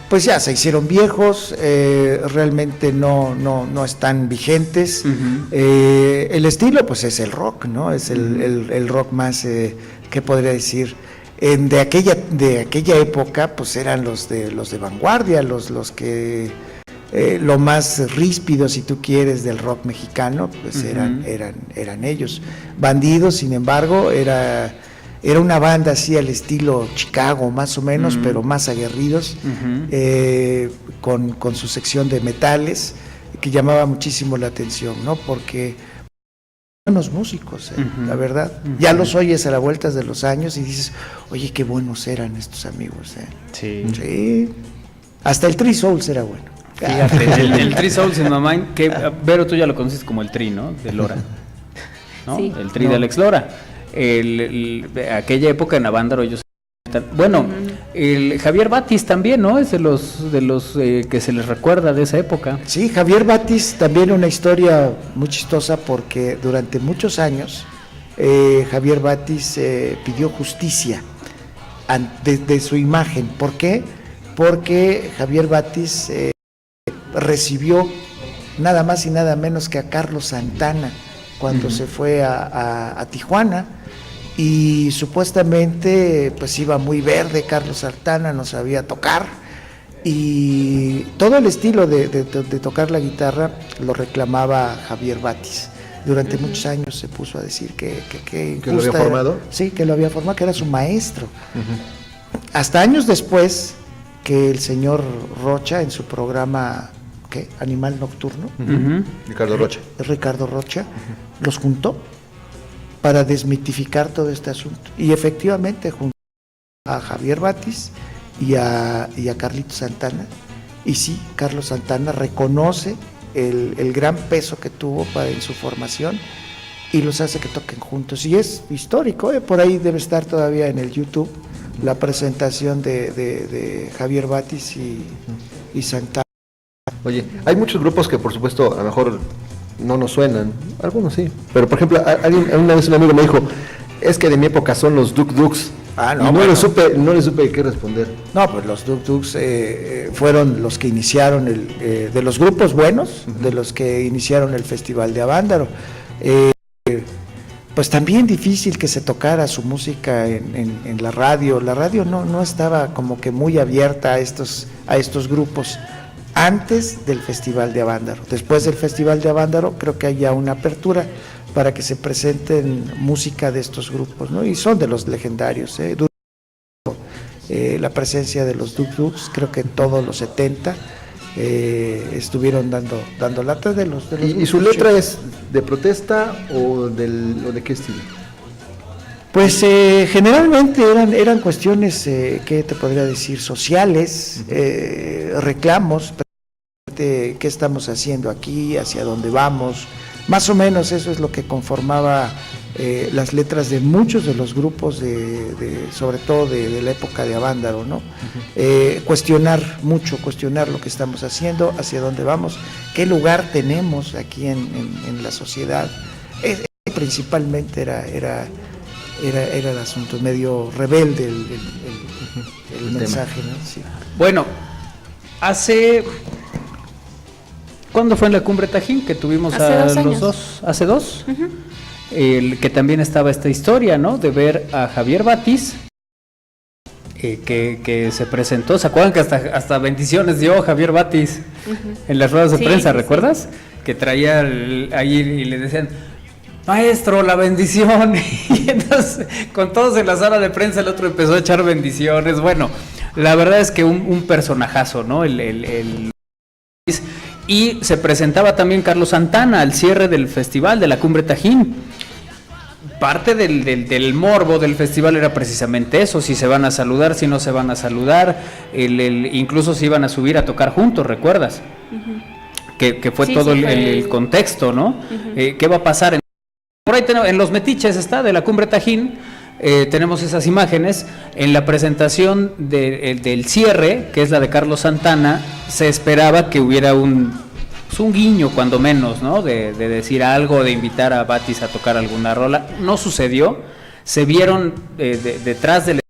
Pues ya se hicieron viejos, realmente no están vigentes. El estilo pues es el rock, ¿no? Es el rock más, ¿qué podría decir? De aquella época pues eran los de vanguardia, los que lo más ríspido, si tú quieres, del rock mexicano, pues eran ellos. Bandidos, sin embargo, era una banda así al estilo Chicago, más o menos, pero más aguerridos, con su sección de metales, que llamaba muchísimo la atención, ¿no? Porque buenos músicos, la verdad. Ya los oyes a la vuelta de los años y dices, oye, qué buenos eran estos amigos, Sí. Hasta el Three Souls era bueno. Fíjate, el Three Souls in My Mind, que Vero, tú ya lo conoces como el Tri, ¿no? De Lora, ¿no? Sí. El Tri de Alex Lora. Aquella época en Avándaro ellos... Bueno, el Javier Batis también, ¿no? Es de los que se les recuerda de esa época. Sí, Javier Batis también una historia muy chistosa, porque durante muchos años Javier Batis pidió justicia de su imagen. ¿Por qué? Porque Javier Batis recibió nada más y nada menos que a Carlos Santana cuando se fue a Tijuana, y supuestamente pues iba muy verde Carlos Santana, no sabía tocar, y todo el estilo de tocar la guitarra lo reclamaba Javier Batis. durante muchos años se puso a decir que lo había formado. Sí, que lo había formado, que era su maestro. Hasta años después que el señor Rocha en su programa Animal Nocturno, Ricardo Rocha, los juntó para desmitificar todo este asunto. Y efectivamente juntó a Javier Batis y a Carlito Santana. Y sí, Carlos Santana reconoce el gran peso que tuvo en su formación y los hace que toquen juntos. Y es histórico, por ahí debe estar todavía en el YouTube la presentación de Javier Batis y Santana. Oye, hay muchos grupos que por supuesto a lo mejor no nos suenan, algunos sí, pero por ejemplo, una vez un amigo me dijo, es que de mi época son los Duk Duks. No le supe qué responder. No, pues los Duk Duks fueron los que iniciaron de los grupos buenos, de los que iniciaron el Festival de Avándaro. Pues también difícil que se tocara su música en la radio. La radio no estaba como que muy abierta a estos grupos antes del Festival de Avándaro. Después del Festival de Avándaro creo que hay ya una apertura para que se presenten música de estos grupos, ¿no? Y son de los legendarios, la presencia de los Duk Duks, creo que en todos los 70 estuvieron dando lata de los ¿Y su letra es de protesta o de qué estilo? Pues generalmente eran cuestiones, ¿qué te podría decir? Sociales, reclamos, qué estamos haciendo aquí, hacia dónde vamos. Más o menos eso es lo que conformaba las letras de muchos de los grupos, sobre todo de la época de Avándaro, ¿no? Cuestionar lo que estamos haciendo, hacia dónde vamos, qué lugar tenemos aquí en la sociedad. Principalmente era el asunto, medio rebelde el mensaje, ¿no? Sí. Bueno, ¿cuándo fue en la Cumbre Tajín que tuvimos los dos? ¿Hace dos? Que también estaba esta historia, ¿no? De ver a Javier Batis, que se presentó. ¿Se acuerdan que hasta bendiciones dio Javier Batis en las ruedas de prensa? ¿Recuerdas? Que traía ahí y le decían, maestro, la bendición. Y entonces, con todos en la sala de prensa, el otro empezó a echar bendiciones. Bueno, la verdad es que un personajazo, ¿no? Y se presentaba también Carlos Santana al cierre del festival de la Cumbre Tajín. Parte del morbo del festival era precisamente eso, si se van a saludar, si no se van a saludar, incluso si iban a subir a tocar juntos, ¿recuerdas? Que fue todo el contexto, ¿no? ¿Qué va a pasar? Por ahí en los metiches de la Cumbre Tajín, tenemos esas imágenes. En la presentación del cierre, que es la de Carlos Santana, se esperaba que hubiera un guiño, cuando menos, ¿no? De decir algo, de invitar a Batis a tocar alguna rola. No sucedió. Se vieron detrás del...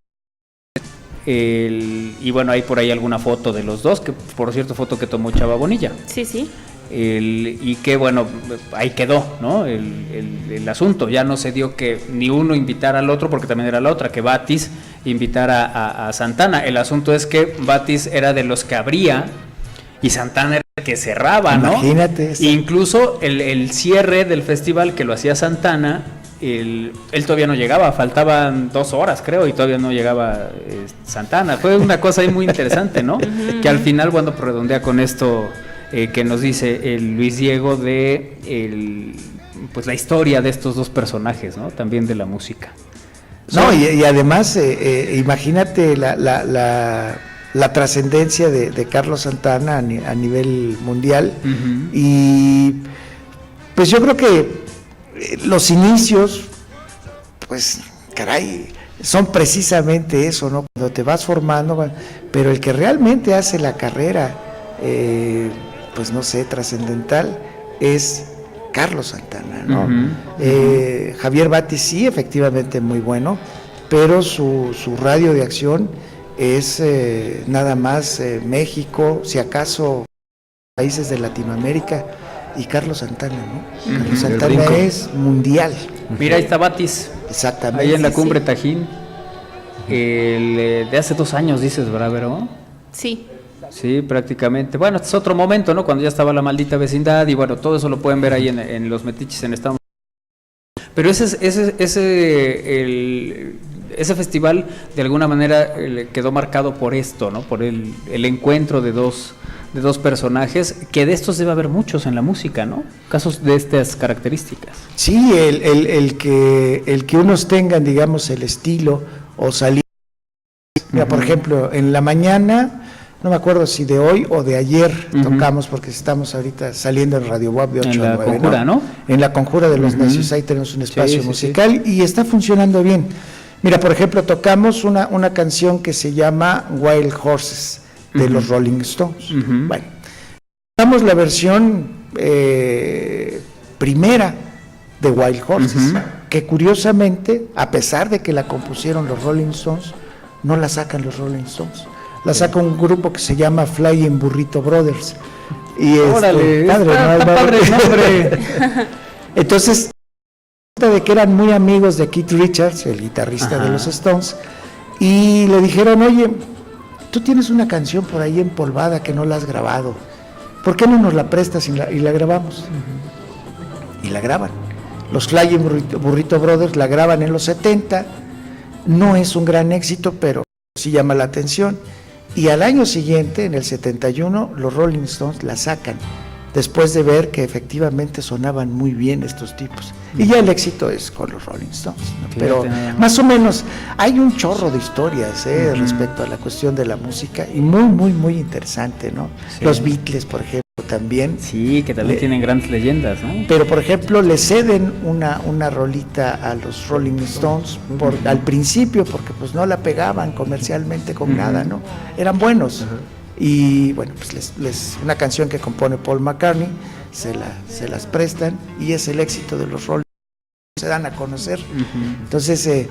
y bueno, hay por ahí alguna foto de los dos, que por cierto, foto que tomó Chava Bonilla. Sí. Y que bueno, ahí quedó, ¿no? El asunto. Ya no se dio que ni uno invitara al otro, porque también era la otra, que Batis invitara a Santana. El asunto es que Batis era de los que abría y Santana era el que cerraba, ¿no? Imagínate. Incluso el cierre del festival que lo hacía Santana, él todavía no llegaba, faltaban 2 horas creo, y todavía no llegaba Santana. Fue una cosa ahí muy interesante, ¿no? Que al final, bueno, redondea con esto que nos dice Luis Diego de pues la historia de estos dos personajes, ¿no? También de la música. No, y además, imagínate la trascendencia de Carlos Santana a nivel mundial. Y pues yo creo que los inicios, pues caray, son precisamente eso, ¿no? Cuando te vas formando, pero el que realmente hace la carrera, pues no sé, trascendental, es Carlos Santana, ¿no? Javier Batis sí, efectivamente muy bueno, pero su radio de acción es nada más México, si acaso países de Latinoamérica, y Carlos Santana, ¿no? Carlos Santana es mundial. Mira, ahí está Batis. Exactamente. Ahí en la Cumbre Tajín. De hace 2 años, dices, ¿verdad, Vero? Sí. Sí, prácticamente. Bueno, este es otro momento, ¿no? Cuando ya estaba la maldita vecindad, y bueno, todo eso lo pueden ver ahí en los metiches en Estamos Pero ese festival de alguna manera quedó marcado por esto, ¿no? Por el encuentro de dos personajes, que de estos debe haber muchos en la música, ¿no? Casos de estas características. Sí, el que unos tengan, digamos, el estilo o salir. Mira, por ejemplo, en la mañana, no me acuerdo si de hoy o de ayer tocamos, porque estamos ahorita saliendo en Radio WAP de 8 a 9. En la Conjura, ¿no? En la Conjura de los Necios, ahí tenemos un espacio musical y está funcionando bien. Mira, por ejemplo, tocamos una canción que se llama Wild Horses, de los Rolling Stones. Bueno, tocamos la versión primera de Wild Horses, que curiosamente, a pesar de que la compusieron los Rolling Stones, no la sacan los Rolling Stones. La saca un grupo que se llama Flying Burrito Brothers. Y ¡órale! Padre nombre. Entonces, de que eran muy amigos de Keith Richards, el guitarrista de los Stones, y le dijeron, oye, tú tienes una canción por ahí empolvada que no la has grabado, ¿por qué no nos la prestas y la grabamos? Y la graban. Los Flying Burrito Brothers la graban en los 70, no es un gran éxito, pero sí llama la atención. Y al año siguiente, en el 71, los Rolling Stones la sacan, después de ver que efectivamente sonaban muy bien estos tipos. Y ya el éxito es con los Rolling Stones, ¿no? Pero más o menos hay un chorro de historias respecto a la cuestión de la música, y muy, muy, muy interesante, ¿no? Sí. Los Beatles, por ejemplo, también. Sí, que también tienen grandes leyendas, ¿no? Pero, por ejemplo, le ceden una rolita a los Rolling Stones al principio, porque pues no la pegaban comercialmente con nada, ¿no? Eran buenos. Y bueno, pues una canción que compone Paul McCartney, se las prestan, y es el éxito de los Rolling Stones, se dan a conocer. Entonces,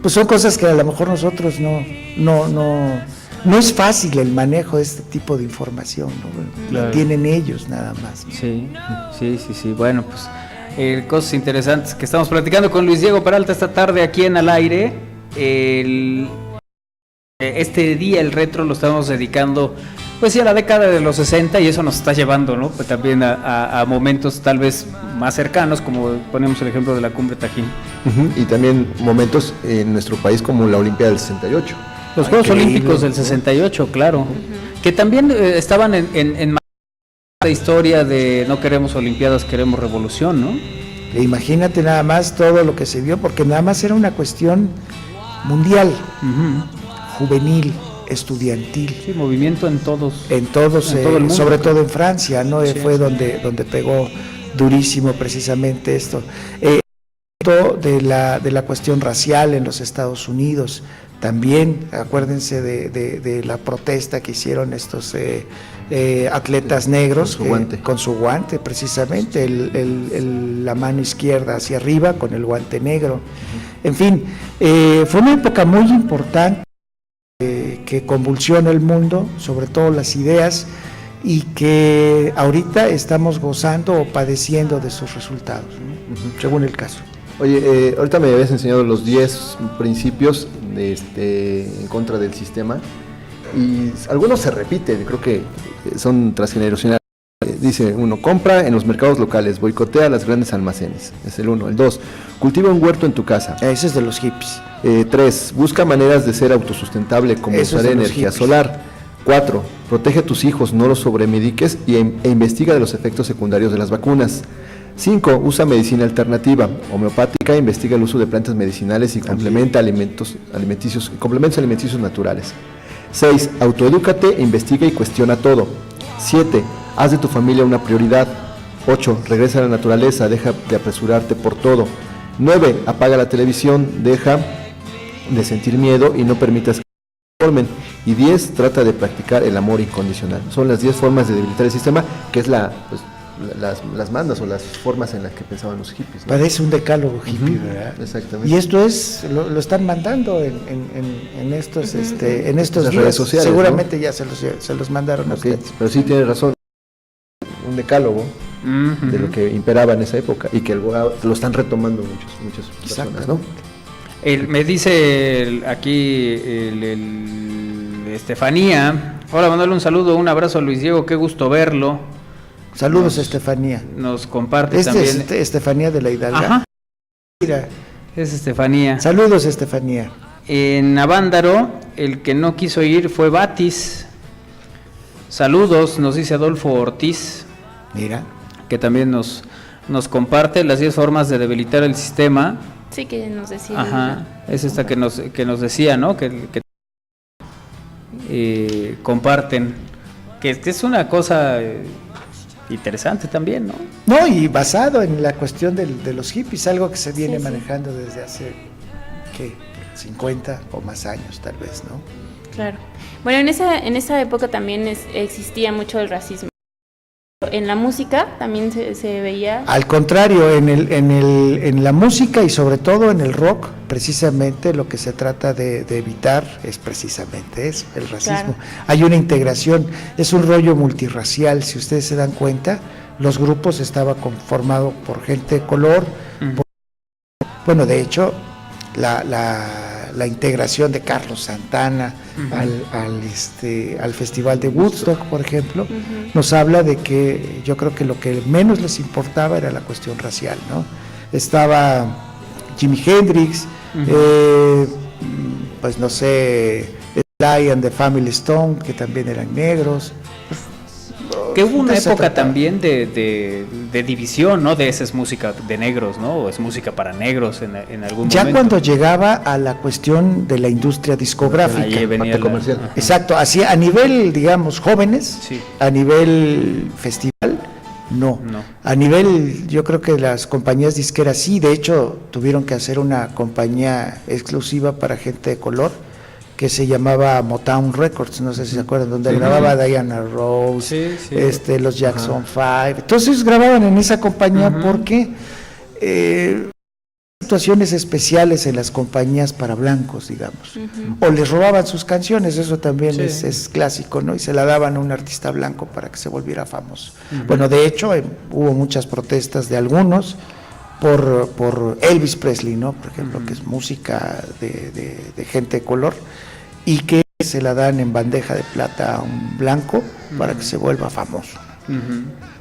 pues son cosas que a lo mejor nosotros no es fácil el manejo de este tipo de información, ¿no? Claro. Lo tienen ellos nada más, ¿no? Sí. Bueno, pues cosas interesantes que estamos platicando con Luis Diego Peralta esta tarde aquí en Al Aire. Este día, el retro, lo estamos dedicando pues sí a la década de los 60, y eso nos está llevando, ¿no? Pues también a momentos tal vez más cercanos, como ponemos el ejemplo de la Cumbre Tajín. Y también momentos en nuestro país como la Olimpiada del 68. Los Juegos Olímpicos del 68, claro, que también estaban en la historia de no queremos Olimpiadas, queremos revolución, ¿no? E imagínate nada más todo lo que se vio, porque nada más era una cuestión mundial, juvenil, estudiantil. Sí, movimiento en todo el mundo, sobre todo en Francia, ¿no? Sí, fue donde pegó durísimo precisamente esto. De la cuestión racial en los Estados Unidos. También, acuérdense de la protesta que hicieron estos atletas negros con su guante, precisamente, la mano izquierda hacia arriba con el guante negro. En fin, fue una época muy importante que convulsiona el mundo, sobre todo las ideas, y que ahorita estamos gozando o padeciendo de sus resultados, ¿no? Según el caso. Oye, ahorita me habías enseñado los 10 principios en contra del sistema, y algunos se repiten, creo que son transgeneracionales. Dice uno, compra en los mercados locales, boicotea las grandes almacenes, es el 1. El 2, cultiva un huerto en tu casa. Ese es de los hippies. 3, busca maneras de ser autosustentable, como usar energía solar. 4, protege a tus hijos, no los sobremediques, e investiga de los efectos secundarios de las vacunas. 5, usa medicina alternativa, homeopática, investiga el uso de plantas medicinales y complementa complementos alimenticios naturales. 6, autoedúcate, investiga y cuestiona todo. 7, haz de tu familia una prioridad. 8, regresa a la naturaleza, deja de apresurarte por todo. 9, apaga la televisión, deja de sentir miedo y no permitas que te informen. Y 10, trata de practicar el amor incondicional. Son las 10 formas de debilitar el sistema, que es las mandas o las formas en las que pensaban los hippies, ¿no? Parece un decálogo hippie, ¿verdad? Exactamente. Y esto lo están mandando en estos días. Redes sociales, seguramente, ¿no? Ya se los mandaron a ustedes. Pero sí tiene razón, un decálogo de lo que imperaba en esa época, y que lo están retomando muchas personas, ¿no? Me dice aquí Estefanía, hola, mandarle un saludo, un abrazo a Luis Diego, qué gusto verlo. Saludos, Estefanía. Nos comparte también. Es Estefanía de la Hidalga. Ajá. Mira. Es Estefanía. Saludos, Estefanía. En Avándaro, el que no quiso ir fue Batis. Saludos, nos dice Adolfo Ortiz. Mira. Que también nos comparte las 10 formas de debilitar el sistema. Sí, que nos decía. Ajá, es esta que nos decía, ¿no? Que comparten. Que es una cosa interesante también, ¿no? No, y basado en la cuestión de los hippies, algo que se viene manejando desde hace, ¿qué? 50 o más años, tal vez, ¿no? Claro. Bueno, en esa época también existía mucho el racismo. En la música también se veía. Al contrario, en la música y sobre todo en el rock, precisamente lo que se trata de evitar es precisamente eso, el racismo. Claro. Hay una integración, es un rollo multirracial, si ustedes se dan cuenta, los grupos estaban conformados por gente de color, bueno, de hecho, la integración de Carlos Santana al Festival de Woodstock, por ejemplo, nos habla de que yo creo que lo que menos les importaba era la cuestión racial, ¿no? Estaba Jimi Hendrix, pues no sé, Sly and the Family Stone, que también eran negros. Que hubo una época también de división, ¿no? De esa es música de negros, ¿no? O es música para negros en algún momento. Ya cuando llegaba a la cuestión de la industria discográfica. Ahí venía comercial. Exacto, así a nivel, digamos, jóvenes, sí. A nivel festival, no. A nivel, yo creo que las compañías disqueras sí, de hecho, tuvieron que hacer una compañía exclusiva para gente de color, que se llamaba Motown Records, no sé si se acuerdan, donde grababa Diana Rose, los Jackson 5. Entonces grababan en esa compañía porque situaciones especiales en las compañías para blancos, digamos, o les robaban sus canciones, eso también es clásico, ¿no? Y se la daban a un artista blanco para que se volviera famoso. Bueno, de hecho, hubo muchas protestas de algunos por Elvis Presley, ¿no? Por ejemplo, que es música de gente de color, y que se la dan en bandeja de plata a un blanco para que se vuelva famoso.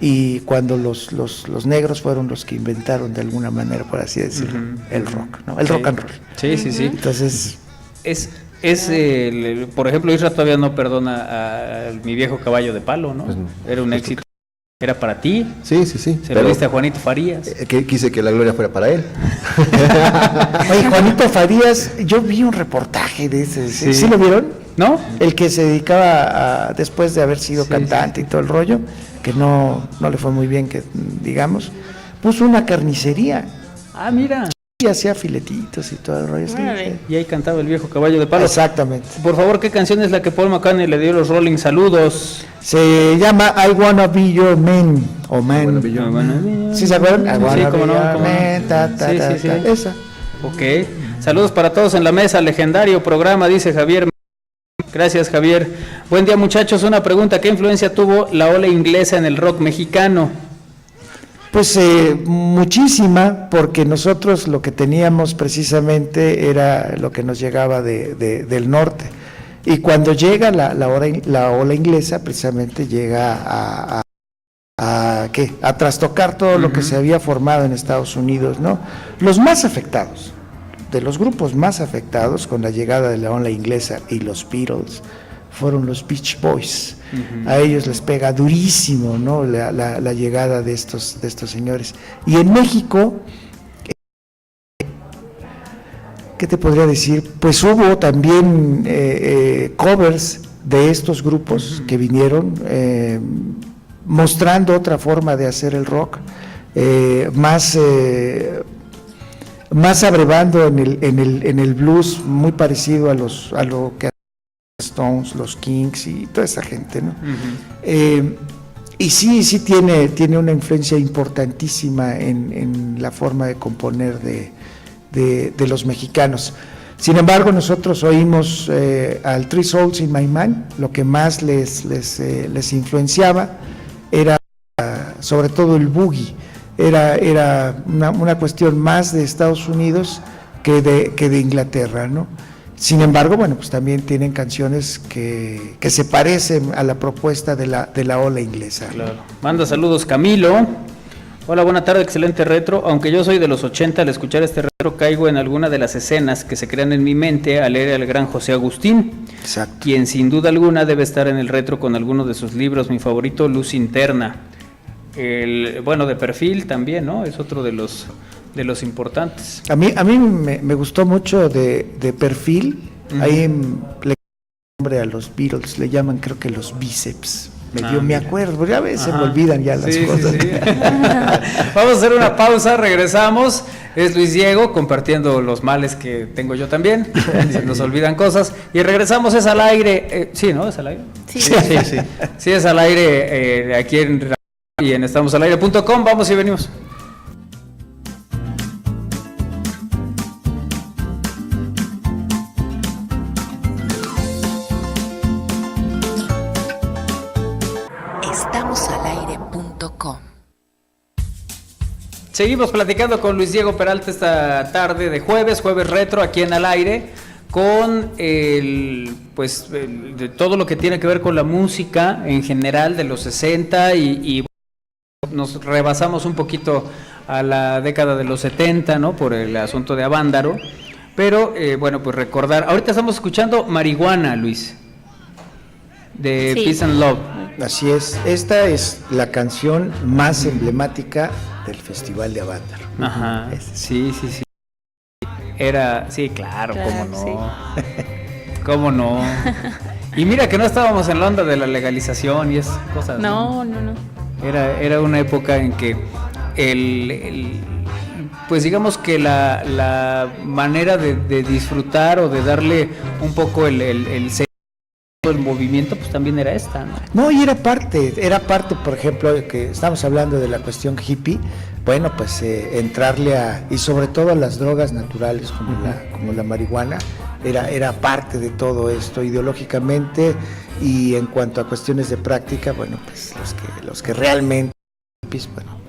Y cuando los negros fueron los que inventaron de alguna manera, por así decirlo, el rock, ¿no? El rock and roll. Sí. Entonces por ejemplo, Isra todavía no perdona a mi viejo caballo de palo, ¿no? Pues, era un éxito. ¿Era para ti? Sí. Se lo diste a Juanito Farías. Quise que la gloria fuera para él. Oye, Juanito Farías, yo vi un reportaje de ese. ¿Sí lo vieron? ¿No? El que se dedicaba después de haber sido cantante y todo el rollo, que no le fue muy bien, que digamos, puso una carnicería. Ah, mira. Y hacía filetitos y todo el rollo. Y ahí cantaba el viejo caballo de palo. Exactamente. Por favor, ¿qué canción es la que Paul McCartney le dio a los Rolling? Saludos. Se llama I Wanna Be Your Man. O Man. ¿Sí se acuerdan? I Wanna Be Your Man. Sí. Esa. Ok. Saludos para todos en la mesa. Legendario programa, dice Javier. Gracias, Javier. Buen día, muchachos. Una pregunta. ¿Qué influencia tuvo la ola inglesa en el rock mexicano? Pues muchísima, porque nosotros lo que teníamos precisamente era lo que nos llegaba del norte. Y cuando llega la ola inglesa, precisamente llega a trastocar todo lo que se había formado en Estados Unidos, ¿no? Los más afectados, de los grupos más afectados con la llegada de la ola inglesa y los Beatles, fueron los Beach Boys. A ellos les pega durísimo, ¿no? la llegada de estos señores. Y en México, ¿qué te podría decir? Pues hubo también covers de estos grupos que vinieron mostrando otra forma de hacer el rock, más abrevando en el blues, muy parecido a lo que Stones, los Kings y toda esa gente, ¿no? Y sí tiene una influencia importantísima en la forma de componer de los mexicanos. Sin embargo, nosotros oímos al Three Souls in My Mind, lo que más les influenciaba era sobre todo el boogie, era una cuestión más de Estados Unidos que de Inglaterra, ¿no? Sin embargo, bueno, pues también tienen canciones que se parecen a la propuesta de la ola inglesa. Claro. Manda saludos Camilo. Hola, buena tarde, excelente retro. Aunque yo soy de los 80, al escuchar este retro caigo en alguna de las escenas que se crean en mi mente al leer al gran José Agustín. Exacto. Quien sin duda alguna debe estar en el retro con alguno de sus libros. Mi favorito, Luz Interna. Bueno, de Perfil también, ¿no? Es otro de los importantes. A mí me gustó mucho de Perfil. Ahí le nombre a los Beatles, le llaman creo que los bíceps. Me acuerdo, porque a veces se me olvidan ya las cosas. Sí. Vamos a hacer una pausa, regresamos. Es Luis Diego compartiendo los males que tengo yo también. Se nos olvidan cosas. Y regresamos, es al aire. Sí, ¿no? ¿Es al aire? Sí. Sí, es al aire aquí en estamosalaire.com. Vamos y venimos. Estamosalaire.com. Seguimos platicando con Luis Diego Peralta esta tarde de jueves retro aquí en Al Aire, con de todo lo que tiene que ver con la música en general de los 60 y nos rebasamos un poquito a la década de los 70, ¿no? Por el asunto de Avándaro, pero pues recordar, ahorita estamos escuchando Marihuana, Luis, de Peace and Love. Así es, esta es la canción más emblemática del Festival de Avándaro. Ajá, sí. Sí, claro, cómo no. Sí. ¿Cómo no? Y mira que no estábamos en la onda de la legalización y esas cosas. No. Era una época en que pues digamos que la manera de disfrutar o de darle un poco el movimiento, pues también era esta, ¿no? No, y era parte, por ejemplo, que estamos hablando de la cuestión hippie, bueno, pues entrarle y sobre todo a las drogas naturales como la marihuana, era parte de todo esto ideológicamente, y en cuanto a cuestiones de práctica, bueno, pues los que realmente, bueno,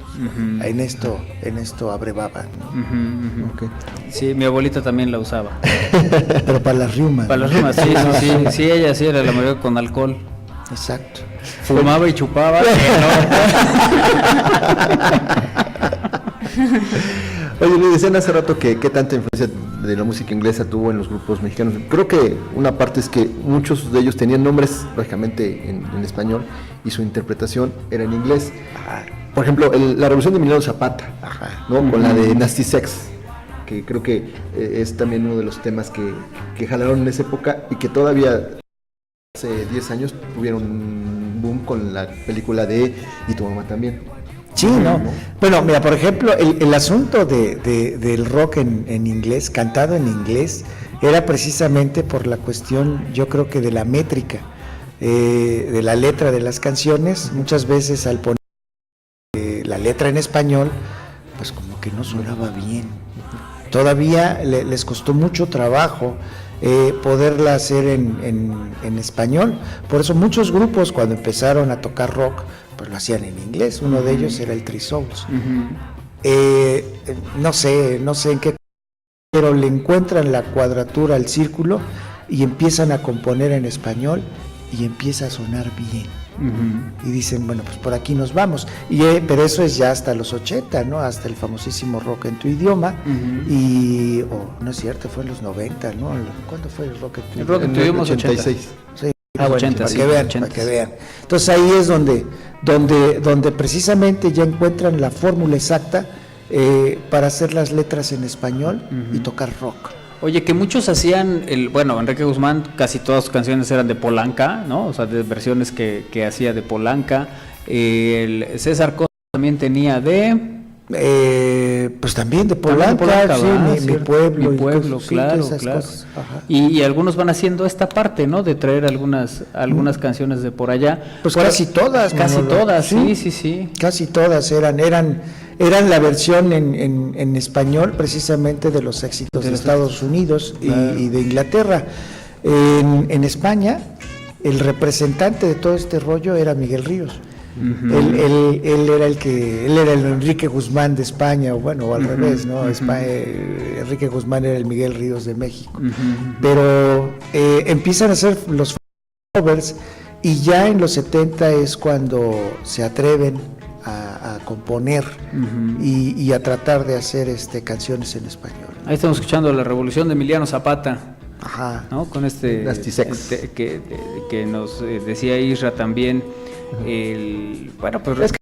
en esto abrevaban, ¿no? Okay. Sí, mi abuelita también la usaba. Pero para las riumas. Para las riumas, sí, ella sí era la mayoría con alcohol. Exacto. Fumaba y chupaba. Oye, Luis, decían hace rato que qué tanta influencia de la música inglesa tuvo en los grupos mexicanos. Creo que una parte es que muchos de ellos tenían nombres, lógicamente, en español, y su interpretación era en inglés. Por ejemplo, la Revolución de Emiliano Zapata, ¿no? Con la de Nasty Sex, que creo que es también uno de los temas que jalaron en esa época y que todavía hace 10 años tuvieron un boom con la película de Y tu mamá también. Sí, ¿no? Bueno, mira, por ejemplo, el asunto del rock en inglés, cantado en inglés, era precisamente por la cuestión, yo creo que de la métrica, de la letra de las canciones. Muchas veces al poner la letra en español, pues como que no sonaba bien. Todavía les costó mucho trabajo poderla hacer en español. Por eso muchos grupos, cuando empezaron a tocar rock, pues lo hacían en inglés. Uno de ellos era el Three Souls. No sé en qué, pero le encuentran la cuadratura al círculo y empiezan a componer en español y empieza a sonar bien. Y dicen, bueno, pues por aquí nos vamos. Pero eso es ya hasta los 80, ¿no? Hasta el famosísimo Rock en tu idioma. No es cierto, fue en los 90, ¿no? ¿Cuándo fue el Rock en tu idioma? El Rock en tu idioma 86. Sí. Bueno, 80, para sí, que vean, 80. para que vean. Entonces ahí es donde precisamente ya encuentran la fórmula exacta para hacer las letras en español y tocar rock. Oye, que muchos hacían, Enrique Guzmán, casi todas sus canciones eran de Polanca, ¿no? O sea, de versiones que hacía de Polanca. El César Costa también tenía pues también de Polanca, sí, mi pueblo, claro, sí, claro. Y algunos van haciendo esta parte, ¿no? De traer algunas canciones de por allá. Pues casi todas, sí. Casi todas eran la versión en español, precisamente de los éxitos de Estados Unidos y de Inglaterra. En España, el representante de todo este rollo era Miguel Ríos. Él era el Enrique Guzmán de España, o al revés, ¿no? Enrique Guzmán era el Miguel Ríos de México. Pero empiezan a hacer los covers y ya en los 70 es cuando se atreven a componer y a tratar de hacer canciones en español. Ahí estamos escuchando La Revolución de Emiliano Zapata. Ajá. ¿No? Con que nos decía Isra también. Bueno, pues es que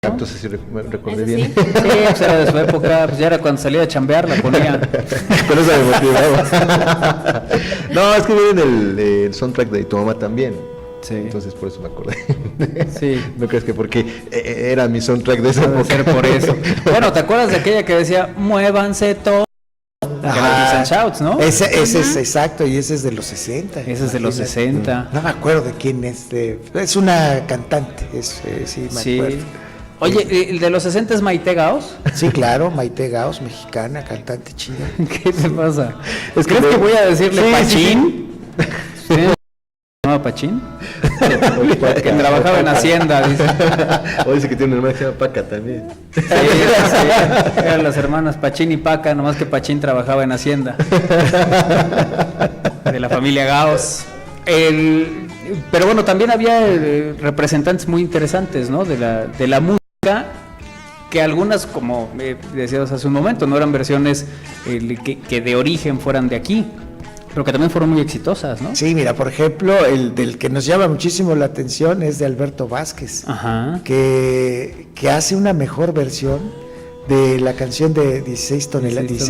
entonces sí me recordé bien. Sí, pues era de su época, pues ya era cuando salía a chambear, la ponía. Con eso me motivaba. No, es que viene el soundtrack de Tu Mamá También. Sí. Entonces por eso me acordé. Sí. No crees que porque era mi soundtrack de esa época. Debe ser por eso. Bueno, ¿te acuerdas de aquella que decía muévanse todos? Shouts, ¿no? Ese es exacto, y ese es de los 60. Ese es de los 60. No me acuerdo de quién es. Es una cantante, sí, me acuerdo. Oye, ¿el de los 60 es Maite Gaos? Sí, claro, Maite Gaos, mexicana, cantante chida. ¿Qué te pasa? ¿Crees que voy a decirle Pachín? ¿Sí? ¿Se llama Pachín? Que trabajaba en Hacienda, dice. O dice que tiene una hermana que se llama Paca también. Sí, eran las hermanas Pachín y Paca, nomás que Pachín trabajaba en Hacienda. De la familia Gaos. Pero bueno, también había representantes muy interesantes, ¿no? De la música, que algunas, como decías hace un momento, no eran versiones que de origen fueran de aquí, pero que también fueron muy exitosas, ¿no? Sí, mira, por ejemplo, el del que nos llama muchísimo la atención es de Alberto Vázquez, que hace una mejor versión de la canción de 16 toneladas.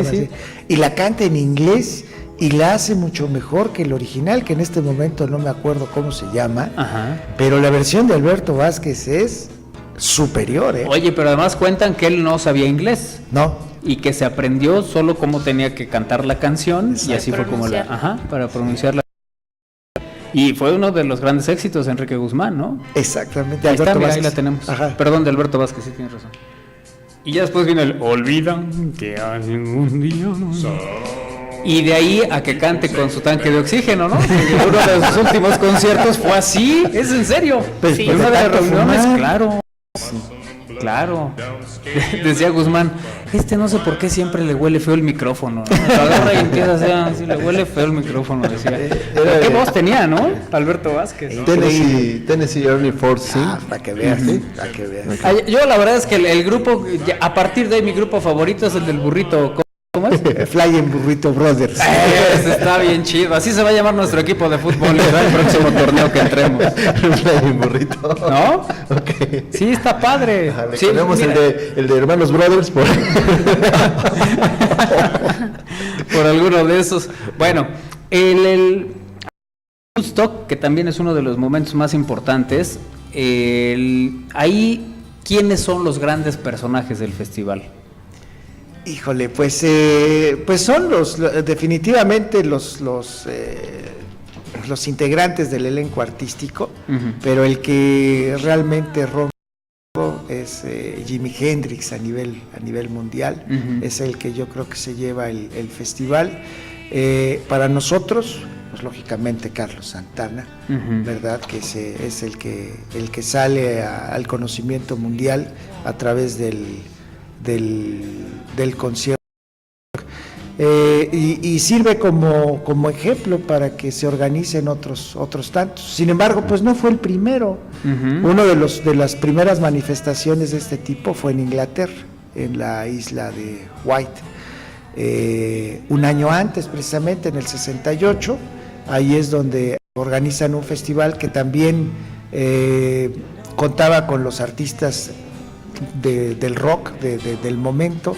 Sí. Y la canta en inglés y la hace mucho mejor que el original, que en este momento no me acuerdo cómo se llama, pero la versión de Alberto Vázquez es superior, ¿eh? Oye, pero además cuentan que él no sabía inglés. No. Y que se aprendió solo cómo tenía que cantar la canción. Exacto. Y así fue como para pronunciarla. Y fue uno de los grandes éxitos de Enrique Guzmán, ¿no? Exactamente. Ahí está, mira, ahí la tenemos. Perdón, de Alberto Vázquez, sí tienes razón. Y ya después viene el olvidan que algún día no. Y de ahí a que cante con su tanque de oxígeno, ¿no? Uno de sus últimos conciertos fue así, es en serio. Pues, en una de las reuniones, claro. Claro. Decía Guzmán, no sé por qué siempre le huele feo el micrófono, ¿no? Lo agarra y empieza a decir, le huele feo el micrófono, decía. ¿Qué voz tenía, no? Alberto Vázquez. Tennessee Ernie Ford Sing. Para que veas, para que veas. Yo la verdad es que el grupo, a partir de ahí mi grupo favorito es el del burrito. ¿Cómo es? Flying Burrito Brothers. Está bien chido. Así se va a llamar nuestro equipo de fútbol el próximo torneo que entremos. Flying Burrito. ¿No? Okay. Sí, está padre. Sí, tenemos el de Hermanos Brothers por alguno de esos. Bueno, el Woodstock, que también es uno de los momentos más importantes. Ahí, ¿quiénes son los grandes personajes del festival? Híjole, pues son definitivamente los integrantes del elenco artístico, pero el que realmente rompe es Jimi Hendrix a nivel mundial, es el que yo creo que se lleva el festival. Para nosotros, pues lógicamente Carlos Santana, ¿verdad? Que es el que sale al conocimiento mundial a través del concierto, y sirve como ejemplo para que se organicen otros tantos. Sin embargo, pues no fue el primero. Uno de las primeras manifestaciones de este tipo fue en Inglaterra, en la isla de White, un año antes, precisamente en el 68. Ahí es donde organizan un festival que también contaba con los artistas del rock del momento,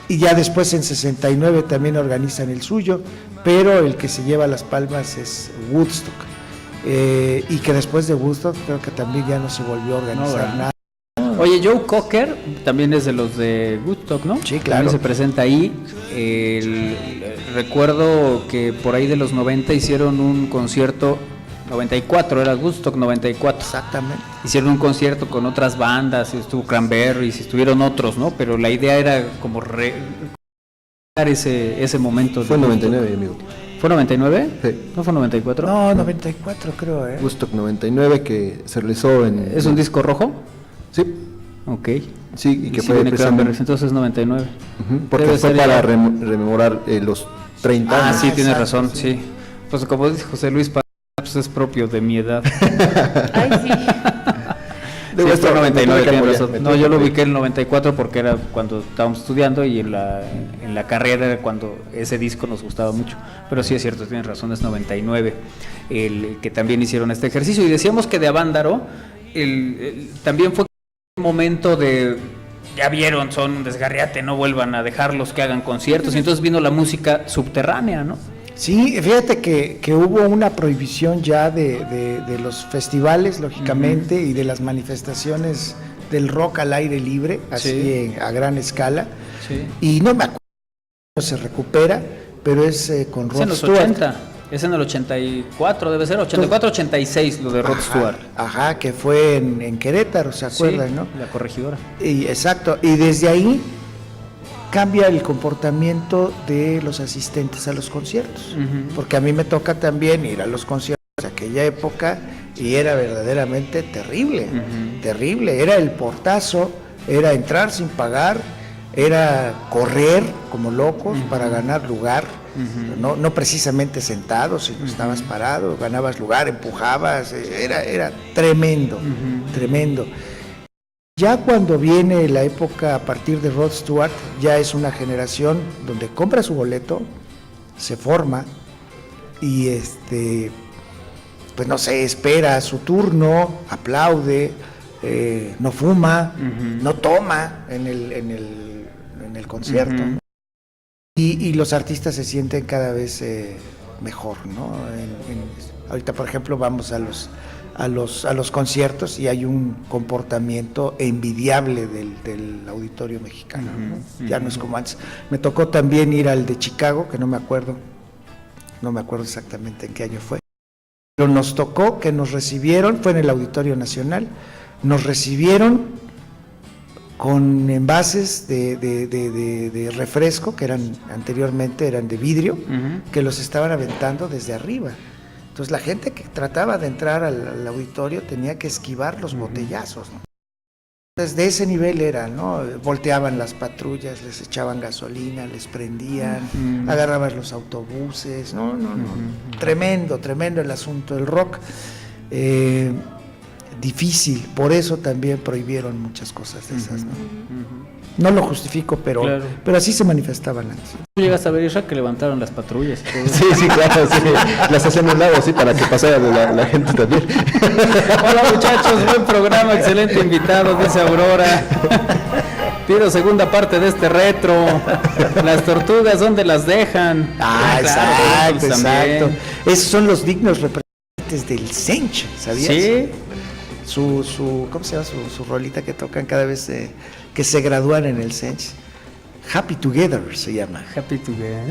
y ya después en 69 también organizan el suyo, pero el que se lleva las palmas es Woodstock, y que después de Woodstock creo que también ya no se volvió a organizar nada. Oye, Joe Cocker también es de los de Woodstock, ¿no? Sí, claro. También se presenta ahí. Recuerdo que por ahí de los 90 hicieron un concierto. 94, era Woodstock 94. Exactamente. Hicieron un concierto con otras bandas, estuvo Cranberries, estuvieron otros, ¿no? Pero la idea era como ese momento. Fue 99, amigo. ¿Fue 99? Sí. ¿No fue 94? No, 94 creo, Woodstock 99, que se realizó en... ¿Es un disco rojo? Sí. Ok. Sí, y que fue Cranberries, entonces 99. Porque fue para rememorar los 30 años. Sí, tienes razón, sí. Pues como dice José Luis, pues es propio de mi edad. Ay, sí. Sí, fue 99, tienes razón. No, yo lo ubiqué ubiqué en el 94 porque era cuando estábamos estudiando y en la carrera era cuando ese disco nos gustaba mucho. Pero sí es cierto, tienes razón, es 99 el que también hicieron este ejercicio. Y decíamos que de Avándaro también fue un momento de, ya vieron, son un desgarriate, no vuelvan a dejarlos que hagan conciertos. Y entonces vino la música subterránea, ¿no? Sí, fíjate que hubo una prohibición ya de los festivales, lógicamente, y de las manifestaciones del rock al aire libre, así a gran escala. Sí. Y no me acuerdo cómo se recupera, pero es con Rod Stewart. 80, es en el 84, debe ser, 84-86 lo de Rod Stewart. Ajá, que fue en Querétaro, ¿se acuerdan, no? La corregidora. Y, exacto, y desde ahí cambia el comportamiento de los asistentes a los conciertos, porque a mí me toca también ir a los conciertos de aquella época y era verdaderamente terrible, terrible, era el portazo, era entrar sin pagar, era correr como locos para ganar lugar, no precisamente sentado, sino estabas parado, ganabas lugar, empujabas, era tremendo, tremendo. Ya cuando viene la época a partir de Rod Stewart, ya es una generación donde compra su boleto, se forma y pues no sé, espera su turno, aplaude, no fuma, no toma en el concierto. Y los artistas se sienten cada vez mejor, ¿no? Ahorita, por ejemplo, vamos a los conciertos y hay un comportamiento envidiable del auditorio mexicano, ¿no? Ya no es como antes. Me tocó también ir al de Chicago, que no me acuerdo exactamente en qué año fue, pero nos tocó que nos recibieron, fue en el Auditorio Nacional, nos recibieron con envases de refresco, que anteriormente eran de vidrio, que los estaban aventando desde arriba. Entonces la gente que trataba de entrar al auditorio tenía que esquivar los botellazos, ¿no? Entonces de ese nivel era, ¿no? Volteaban las patrullas, les echaban gasolina, les prendían, agarraban los autobuses, no. Tremendo el asunto del rock. Difícil, por eso también prohibieron muchas cosas de esas, ¿no? No lo justifico, pero así se manifestaban antes. ¿Tú llegas a ver, Isra, que levantaron las patrullas? Sí, claro, sí. Las hacían a un lado, sí, para que pasara la gente también. Hola muchachos, buen programa, excelente invitado, dice Aurora. Pido segunda parte de este retro. Las tortugas, ¿dónde las dejan? Exacto. Esos son los dignos representantes del Sench, ¿sabías? Sí. ¿Cómo se llama su rolita que tocan cada vez que se gradúan en el Sench? Happy Together se llama. Happy Together.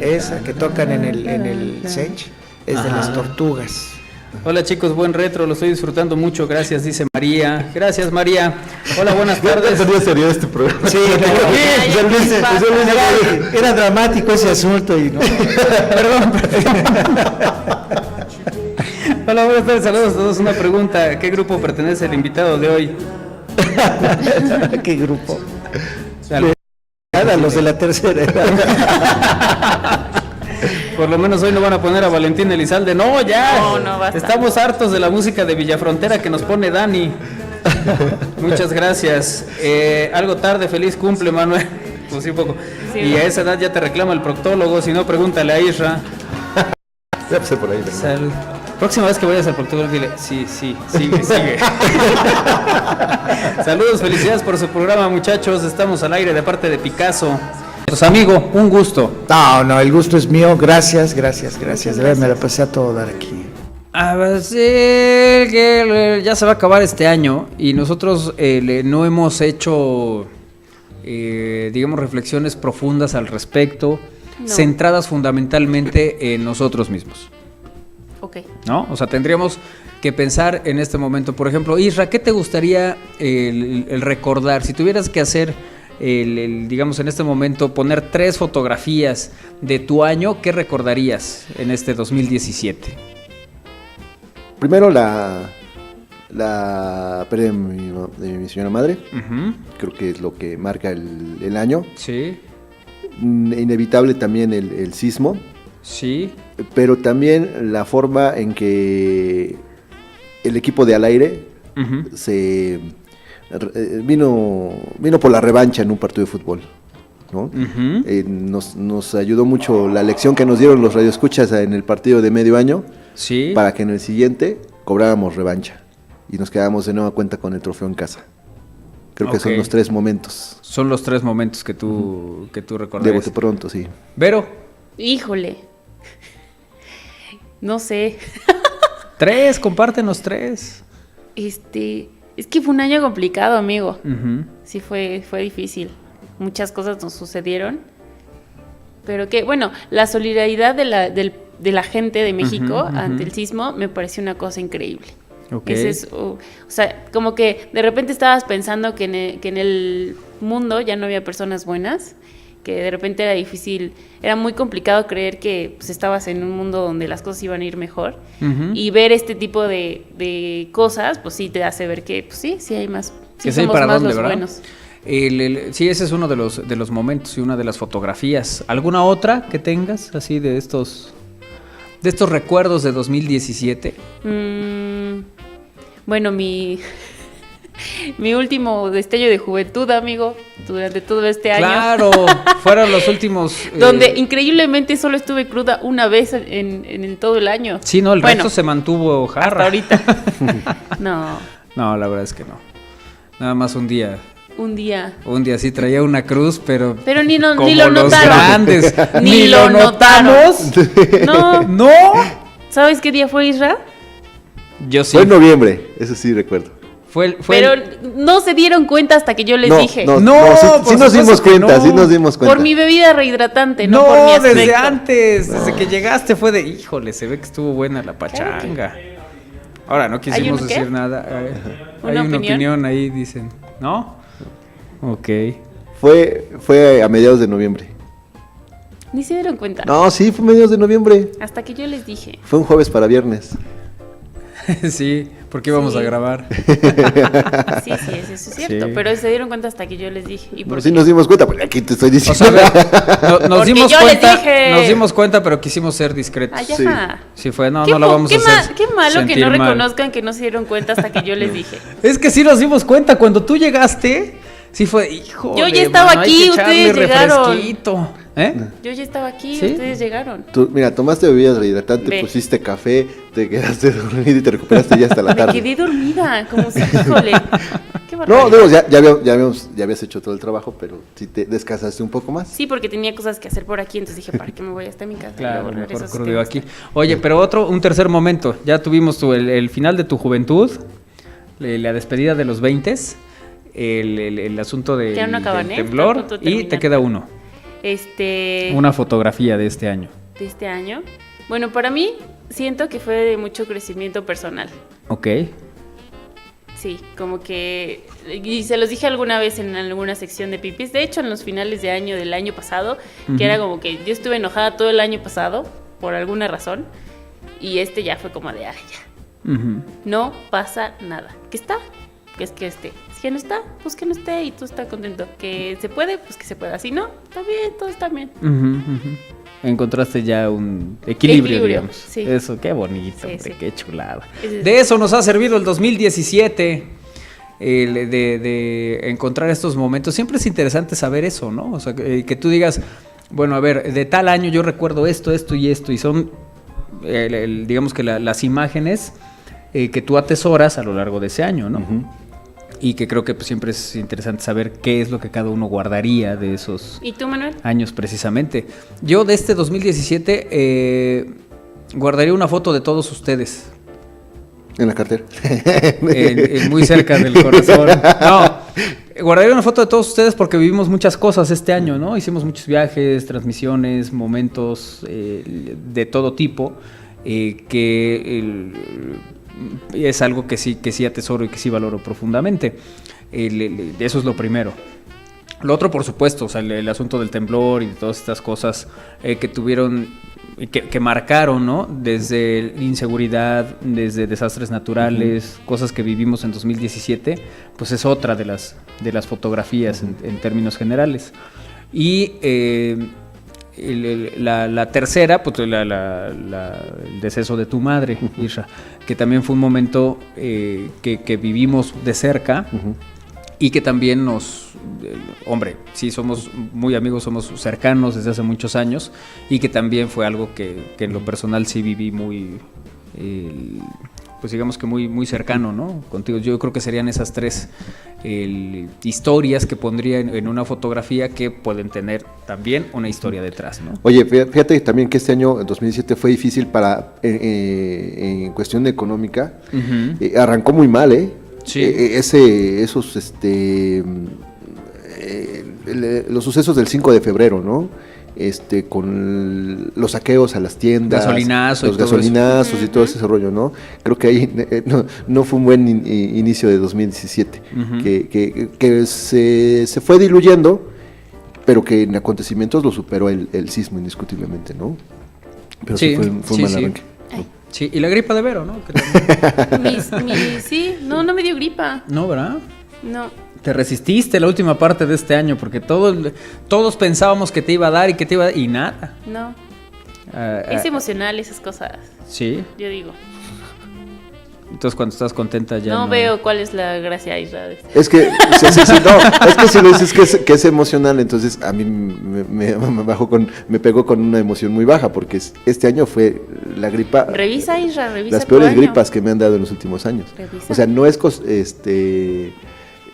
Esa que tocan en el Sench es de las tortugas. Hola chicos, buen retro, lo estoy disfrutando mucho, gracias, dice María. Gracias María. Hola, buenas tardes. Sería este programa. Sí, era dramático ese asunto y no. Perdón. Hola, buenas tardes, saludos a todos. Una pregunta, ¿a qué grupo pertenece el invitado de hoy? ¿Qué grupo? Los de la tercera edad. Por lo menos hoy no van a poner a Valentín Elizalde. No, ya. No, basta. Estamos hartos de la música de Villafrontera que nos pone Dani. Muchas gracias. Algo tarde, feliz cumple, Manuel. Pues sí, poco. Sí, y a esa edad ya te reclama el proctólogo, si no, pregúntale a Isra. Ya pasé por ahí. Salud. Próxima vez que vayas al proctólogo, dile, sigue. Saludos, felicidades por su programa, muchachos. Estamos al aire de parte de Picasso. Pues amigo, un gusto. No, el gusto es mío. Gracias. De verdad, me la pasé a todo dar aquí. A ver, sí, que ya se va a acabar este año y nosotros no hemos hecho, digamos, reflexiones profundas al respecto, centradas fundamentalmente en nosotros mismos. Ok. ¿No? O sea, tendríamos que pensar en este momento. Por ejemplo, Isra, ¿qué te gustaría el recordar? Si tuvieras que hacer, digamos, en este momento, poner 3 fotografías de tu año, ¿qué recordarías en este 2017? Primero la pérdida de mi señora madre. Creo que es lo que marca el año. Sí. Inevitable también el sismo. Sí. Pero también la forma en que el equipo de Al Aire se vino por la revancha en un partido de fútbol, ¿no? Nos ayudó mucho la lección que nos dieron los radioescuchas en el partido de medio año, para que en el siguiente cobráramos revancha y nos quedamos de nueva cuenta con el trofeo en casa. Creo que son los 3 momentos. Son los 3 momentos que tú recordarías. De bote pronto, sí. Vero. Híjole. No sé. 3, compártenos 3. Es que fue un año complicado, amigo. Sí, fue difícil. Muchas cosas nos sucedieron. Pero que, bueno, la solidaridad de la gente de México ante el sismo me pareció una cosa increíble. Ese es, o sea, como que de repente estabas pensando que en el mundo ya no había personas buenas, que de repente era difícil, era muy complicado creer que pues, estabas en un mundo donde las cosas iban a ir mejor, y ver este tipo de cosas, pues sí te hace ver que pues sí hay más, sí somos para más dónde, los ¿verdad? buenos. Sí, ese es uno de los momentos y una de las fotografías. ¿Alguna otra que tengas así de estos recuerdos de 2017? Bueno, mi último destello de juventud, amigo, durante todo este año. Claro, fueron los últimos... Donde increíblemente solo estuve cruda una vez en todo el año. Sí, no, el resto se mantuvo jarra. Hasta ahorita. No, la verdad es que no. Nada más un día. Un día sí traía una cruz, pero ni lo los notaron. Grandes. Ni lo notamos. No. ¿Sabes qué día fue, Isra? Yo sí. Fue en noviembre, eso sí recuerdo. Pero no se dieron cuenta hasta que yo les dije. Sí nos dimos cuenta, sí nos dimmo cuenta. Por mi bebida rehidratante, no por mi aspecto. Desde antes, desde que llegaste fue de, híjole, se ve que estuvo buena la pachanga. Ahora, no quisimos decir nada. Hay una opinión ahí, dicen, ¿no? Ok. Fue a mediados de noviembre. Ni se dieron cuenta. No, sí, fue mediados de noviembre. Hasta que yo les dije. Fue un jueves para viernes. Sí, porque íbamos a grabar. Sí, eso es cierto, pero se dieron cuenta hasta que yo les dije. Pero sí nos dimos cuenta, porque aquí te estoy diciendo. O sea, nos dimos cuenta, les dije. nos dimos cuenta, pero quisimos ser discretos. Sí fue, no la vamos a hacer. Qué malo que no mal. reconozcan que no se dieron cuenta hasta que yo les dije. Es que sí nos dimos cuenta, cuando tú llegaste, sí fue, hijo. Yo ya estaba aquí, ustedes llegaron. Refresquito. Yo ya estaba aquí, ustedes llegaron. Tú, mira, tomaste bebidas rehidratantes, pusiste café, te quedaste dormida y te recuperaste ya hasta la tarde. Me quedé dormida, como si, híjole. Qué no, digo, ya habías hecho todo el trabajo, pero sí te descansaste un poco más. Sí, porque tenía cosas que hacer por aquí, entonces dije, ¿para qué me voy hasta mi casa? Claro, mejor crudo aquí. Oye, pero un tercer momento. Ya tuvimos el final de tu juventud, la despedida de los 20s, el asunto del temblor, y te queda uno. Una fotografía de este año. ¿De este año? Bueno, para mí siento que fue de mucho crecimiento personal. Ok. Sí, como que... Y se los dije alguna vez en alguna sección de Pipis. De hecho, en los finales de año del año pasado, que era como que yo estuve enojada todo el año pasado, por alguna razón, y ya fue como de, ya. No pasa nada. ¿Qué está? Es que esté. Si ya no está, pues que no esté y tú estás contento. Que se puede, pues que se pueda. Si no, está bien, todo está bien. Encontraste ya un equilibrio, digamos. Sí. Eso, qué bonito, hombre, qué chulada. Es de eso nos ha servido el 2017, de encontrar estos momentos. Siempre es interesante saber eso, ¿no? O sea, que tú digas, bueno, a ver, de tal año yo recuerdo esto y esto, y son, digamos que las imágenes que tú atesoras a lo largo de ese año, ¿no? Y que creo que pues, siempre es interesante saber qué es lo que cada uno guardaría de esos ¿Y tú, Manuel? años precisamente. Yo de este 2017 guardaría una foto de todos ustedes. En la cartera. Muy cerca del corazón. No, guardaría una foto de todos ustedes porque vivimos muchas cosas este año, ¿no? Hicimos muchos viajes, transmisiones, momentos de todo tipo, es algo que sí atesoro y que sí valoro profundamente. Eso es lo primero. Lo otro, por supuesto, o sea, el asunto del temblor y de todas estas cosas que tuvieron, que marcaron, ¿no? Desde inseguridad, desde desastres naturales, cosas que vivimos en 2017, pues es otra de las fotografías en términos generales. Y la tercera, pues el deceso de tu madre, Isra, que también fue un momento que vivimos de cerca. Y que también hombre, sí somos muy amigos, somos cercanos desde hace muchos años, y que también fue algo que en lo personal sí viví muy, pues digamos que muy, muy cercano, ¿no? Contigo. Yo creo que serían esas tres historias que pondría en una fotografía, que pueden tener también una historia detrás, ¿no? Oye, fíjate también que este año, en 2017, fue difícil en cuestión económica. Arrancó muy mal, ¿eh? Sí. Los sucesos del 5 de febrero, ¿no? Con los saqueos a las tiendas, los gasolinazos y todo ese rollo, ¿no? Creo que ahí no fue un buen inicio de 2017, que se fue diluyendo, pero que en acontecimientos lo superó el sismo indiscutiblemente, ¿no? Pero sí fue un mal arranque. Sí, y la gripa de Vero, ¿no? Sí, no me dio gripa. No, ¿verdad? No. Te resististe la última parte de este año, porque todos pensábamos que te iba a dar y nada. No. Es emocional esas cosas. Sí. Yo digo. Entonces cuando estás contenta ya no veo cuál es la gracia, Isra. Es que si lo dices que es emocional, entonces a mí me pegó con una emoción muy baja, porque este año fue la gripa. Revisa, Isra, revisa. Las peores gripas que me han dado en los últimos años. Revisa. O sea, no es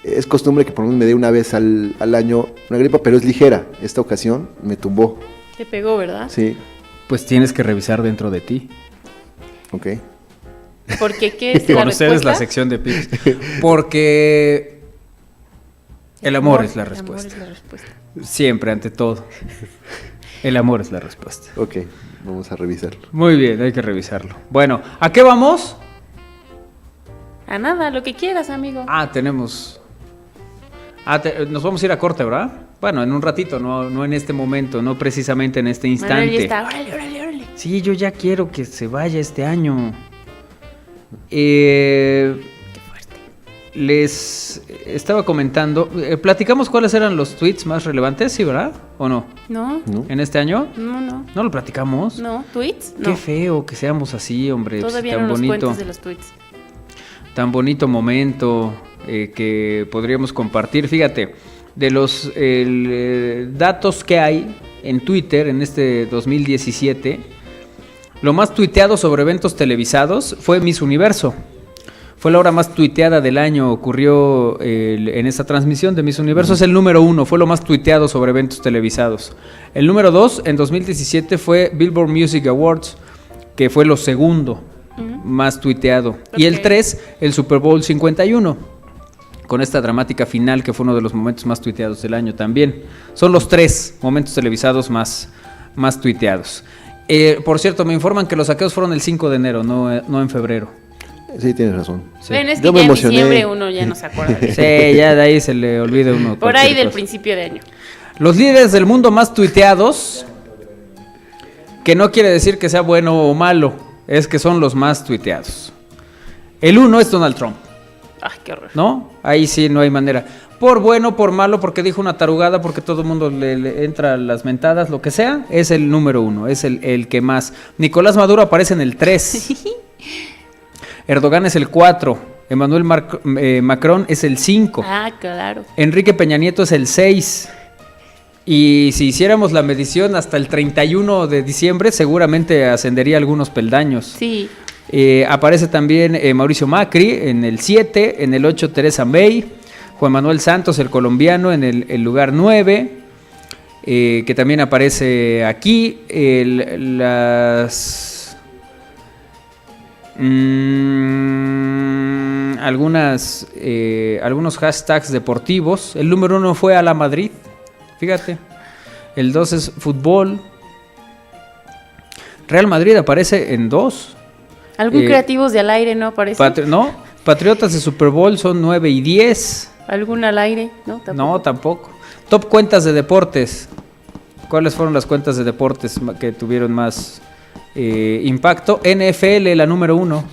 es costumbre que por lo menos me dé una vez al año una gripa, pero es ligera. Esta ocasión me tumbó. Te pegó, ¿verdad? Sí. Pues tienes que revisar dentro de ti. Ok. ¿Por qué? ¿Qué es la Con respuesta? ustedes la sección de Pix. Porque el amor es la respuesta. El amor es la respuesta. Siempre, ante todo. El amor es la respuesta. Ok, vamos a revisarlo. Muy bien, hay que revisarlo. Bueno, ¿a qué vamos? A nada, lo que quieras, amigo. Tenemos... nos vamos a ir a corte, ¿verdad? Bueno, en un ratito, no en este momento, no precisamente en este instante. Manuel ya está, órale. Sí, yo ya quiero que se vaya este año. Qué fuerte. Les estaba comentando, platicamos cuáles eran los tweets más relevantes, ¿sí, verdad? ¿O no? No. ¿En este año? No. ¿No lo platicamos? No, ¿tweets? No. Qué feo que seamos así, hombre. Todavía tan no nos bonito. cuentes de los tweets. Tan bonito momento que podríamos compartir. Fíjate, de los datos que hay en Twitter en este 2017, lo más tuiteado sobre eventos televisados fue Miss Universo. Fue la hora más tuiteada del año, ocurrió en esta transmisión de Miss Universo. Es el número 1, fue lo más tuiteado sobre eventos televisados. El número 2 en 2017 fue Billboard Music Awards, que fue lo segundo más tuiteado. Okay. Y el 3, el Super Bowl 51, con esta dramática final que fue uno de los momentos más tuiteados del año también. Son los 3 momentos televisados más tuiteados. Por cierto, me informan que los saqueos fueron el 5 de enero, no en febrero. Sí, tienes razón. Sí. Bueno, es que yo ya en diciembre uno ya no se acuerda. Sí, ya de ahí se le olvida uno. Por ahí del principio de año. Los líderes del mundo más tuiteados, que no quiere decir que sea bueno o malo, es que son los más tuiteados. El 1 es Donald Trump. Ay, qué horror. ¿No? Ahí sí no hay manera. Por bueno, por malo, porque dijo una tarugada, porque todo el mundo le entra las mentadas, lo que sea, es el número 1, es el que más. Nicolás Maduro aparece en el 3. Erdogan es el 4. Emmanuel Macron es el 5. Ah, claro. Enrique Peña Nieto es el 6. Y si hiciéramos la medición hasta el 31 de diciembre, seguramente ascendería algunos peldaños. Sí. Aparece también Mauricio Macri en el 7, en el 8 Teresa May, Juan Manuel Santos, el colombiano, en el lugar 9, que también aparece aquí. Algunos hashtags deportivos. El número 1 fue a la Madrid, fíjate. El 2 es fútbol. Real Madrid aparece en 2. Algún creativos de al aire no aparece. Patriotas de Super Bowl son 9 y 10. ¿Algún al aire? No, No, tampoco. Top cuentas de deportes. ¿Cuáles fueron las cuentas de deportes que tuvieron más impacto? NFL, la número 1.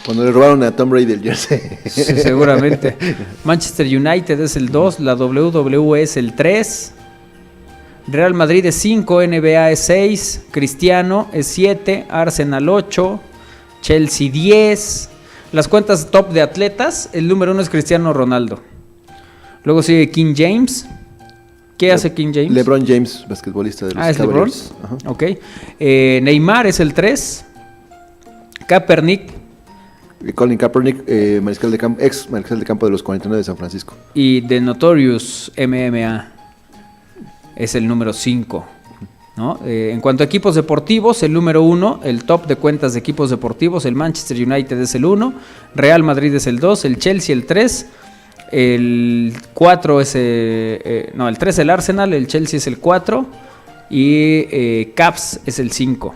Cuando le robaron a Tom Brady el jersey. Sí, seguramente. Manchester United es el 2, la WWE es el 3. Real Madrid es 5, NBA es 6, Cristiano es 7, Arsenal 8, Chelsea 10. Las cuentas top de atletas, el número 1 es Cristiano Ronaldo. Luego sigue King James. ¿Qué hace King James? LeBron James, basquetbolista de los ¿es Cavaliers. LeBron? Ajá. Ok. Neymar es el 3. Kaepernick. Colin Kaepernick, ex mariscal de campo de los 49 de San Francisco. Y The Notorious MMA es el número 5. ¿No? En cuanto a equipos deportivos, el número 1, el top de cuentas de equipos deportivos, el Manchester United es el 1, Real Madrid es el 2, el Chelsea el 3, el 4 es el 3 el Arsenal, el Chelsea es el 4 y Caps es el 5.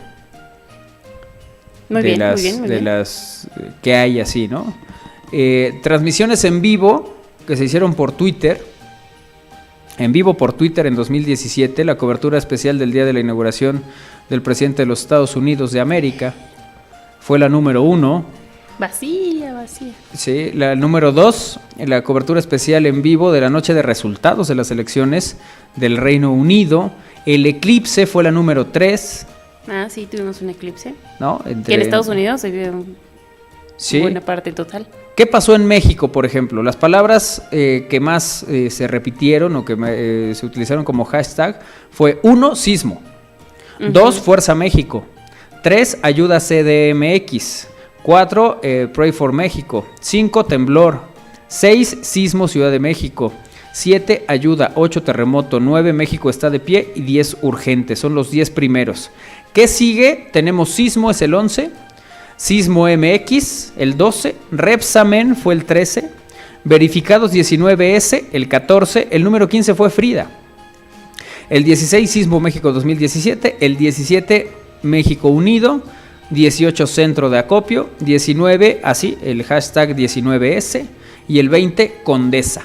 Muy bien. De las que hay así, ¿no? Transmisiones en vivo que se hicieron por Twitter. En vivo por Twitter en 2017, la cobertura especial del día de la inauguración del presidente de los Estados Unidos de América fue la número 1. Vacía. Sí, la número 2, la cobertura especial en vivo de la noche de resultados de las elecciones del Reino Unido. El eclipse fue la número 3. Ah, sí, tuvimos un eclipse. ¿No? Que en Estados Unidos se vio sí. Buena parte total. ¿Qué pasó en México, por ejemplo? Las palabras que más se repitieron o que se utilizaron como hashtag fue 1, sismo. 2, Fuerza México. 3, ayuda CDMX. 4, Pray for México. 5, temblor. 6, sismo Ciudad de México. 7, ayuda. 8, terremoto. 9, México está de pie. Y 10, urgente. Son los 10 primeros. ¿Qué sigue? Tenemos sismo, es el 11. Sismo MX, el 12, Repsamen fue el 13, Verificados 19S, el 14, el número 15 fue Frida, el 16 Sismo México 2017, el 17 México Unido, 18 Centro de Acopio, 19, así, el hashtag 19S y el 20 Condesa.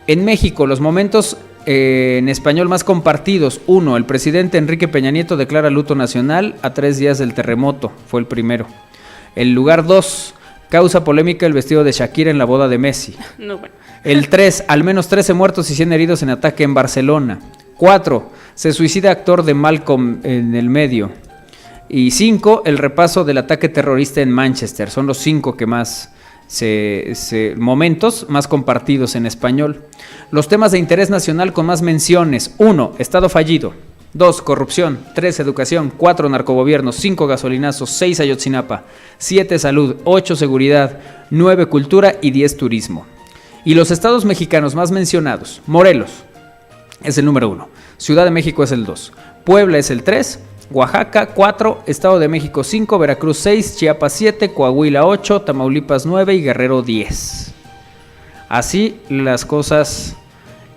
En México, los momentos en español más compartidos. 1. El presidente Enrique Peña Nieto declara luto nacional a 3 días del terremoto. Fue el primero. El lugar 2. Causa polémica el vestido de Shakira en la boda de Messi. No, bueno. El 3. Al menos 13 muertos y 100 heridos en ataque en Barcelona. 4. Se suicida actor de Malcolm en el medio. Y 5. El repaso del ataque terrorista en Manchester. Son los 5 que más... momentos más compartidos en español. Los temas de interés nacional con más menciones: 1. Estado fallido. 2. Corrupción. 3. Educación. 4. Narcogobierno. 5. Gasolinazos. 6. Ayotzinapa. 7. Salud. 8. Seguridad. 9. Cultura y 10. Turismo. Y los estados mexicanos más mencionados: Morelos es el número 1. Ciudad de México es el 2. Puebla es el 3. Oaxaca 4, Estado de México 5, Veracruz 6, Chiapas 7, Coahuila 8, Tamaulipas 9 y Guerrero 10. Así las cosas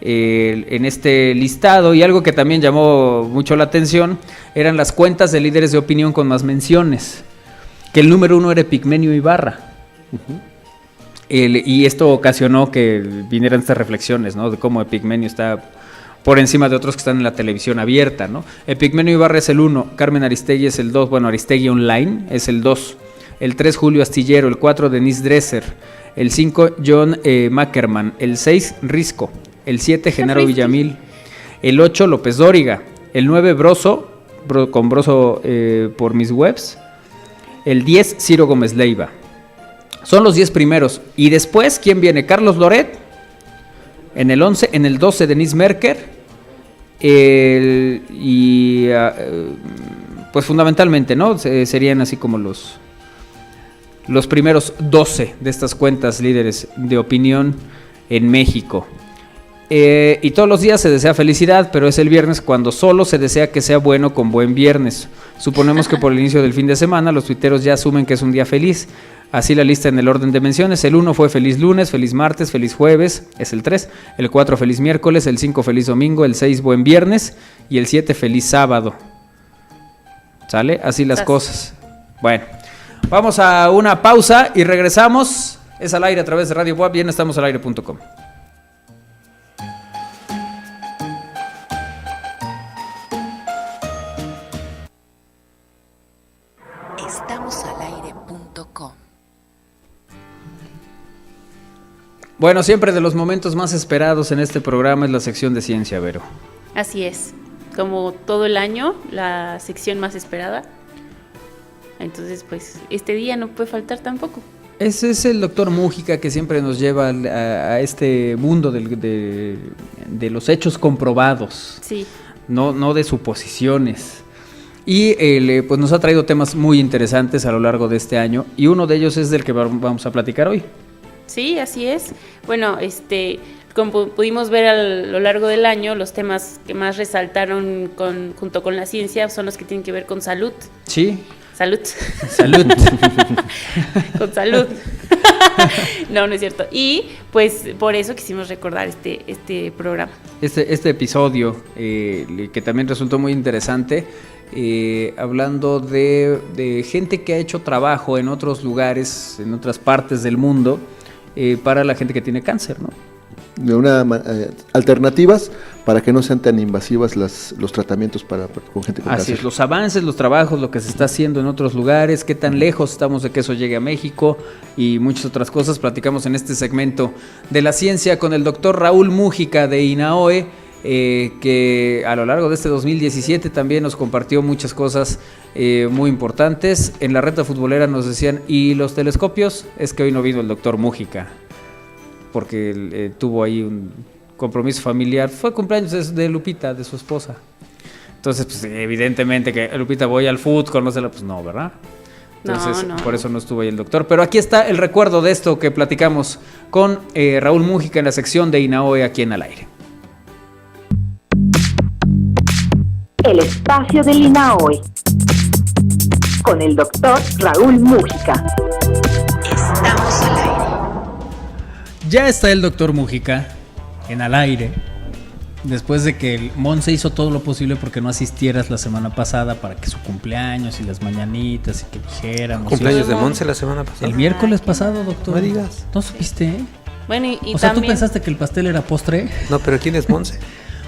en este listado. Y algo que también llamó mucho la atención eran las cuentas de líderes de opinión con más menciones. Que el número 1 era Epigmenio Ibarra. Y esto ocasionó que vinieran estas reflexiones, ¿no? De cómo Epigmenio está por encima de otros que están en la televisión abierta, ¿no? Epigmenio Ibarra es el 1, Carmen Aristegui es el 2, bueno, Aristegui Online es el 2, el 3, Julio Astillero, el 4, Denise Dresser, el 5, John Mackerman, el 6, Risco, el 7, Genaro Villamil, el 8, López Dóriga, el 9, Broso, con Broso por mis webs, el 10, Ciro Gómez Leiva. Son los 10 primeros. Y después, ¿quién viene? Carlos Loret, en el 11, en el 12, Denise Merker, pues fundamentalmente, ¿no? Serían así como los primeros 12 de estas cuentas líderes de opinión en México. Y todos los días se desea felicidad, pero es el viernes cuando solo se desea que sea bueno con buen viernes. Suponemos que por el inicio del fin de semana los tuiteros ya asumen que es un día feliz. Así la lista en el orden de menciones: el 1 fue feliz lunes, feliz martes, feliz jueves, es el 3, el 4 feliz miércoles, el 5 feliz domingo, el 6 buen viernes y el 7 feliz sábado. ¿Sale? Así las cosas. Bueno, vamos a una pausa y regresamos. Es al aire a través de Radio Web, bien, estamos al aire.com. Bueno, siempre de los momentos más esperados en este programa es la sección de ciencia, Vero. Así es, como todo el año, la sección más esperada. Entonces, pues, este día no puede faltar tampoco. Ese es el doctor Mújica que siempre nos lleva a este mundo de los hechos comprobados, sí, no de suposiciones. Y pues nos ha traído temas muy interesantes a lo largo de este año, y uno de ellos es del que vamos a platicar hoy. Sí, así es. Bueno, como pudimos ver a lo largo del año, los temas que más resaltaron junto con la ciencia son los que tienen que ver con salud. Sí. Salud. Salud. Con salud. No es cierto. Y pues por eso quisimos recordar este programa. Este episodio, que también resultó muy interesante, hablando de gente que ha hecho trabajo en otros lugares, en otras partes del mundo, para la gente que tiene cáncer, ¿no? Alternativas para que no sean tan invasivas los tratamientos con gente con Así cáncer. es, los avances, los trabajos, lo que se está haciendo en otros lugares, qué tan lejos estamos de que eso llegue a México y muchas otras cosas. Platicamos en este segmento de la ciencia con el doctor Raúl Mújica de INAOE, que a lo largo de este 2017 también nos compartió muchas cosas muy importantes. En la Reta Futbolera nos decían, ¿y los telescopios? Es que hoy no vino el doctor Mújica, porque tuvo ahí un compromiso familiar. Fue cumpleaños de Lupita, de su esposa. Entonces, pues evidentemente que Lupita, voy al fútbol, conócela, pues no, ¿verdad? Entonces, no. Por eso no estuvo ahí el doctor. Pero aquí está el recuerdo de esto que platicamos con Raúl Mújica en la sección de INAOE aquí en Al Aire. El espacio del INAOE con el doctor Raúl Mújica. Estamos al aire. Ya está el doctor Mújica en Al Aire, después de que el Monse hizo todo lo posible porque no asistieras la semana pasada para que su cumpleaños y las mañanitas y que dijéramos. ¿Cumpleaños de Monse la semana pasada? El miércoles pasado, doctor. No digas. ¿No supiste? Bueno, o sea, también... ¿tú pensaste que el pastel era postre? No, pero ¿quién es Monse?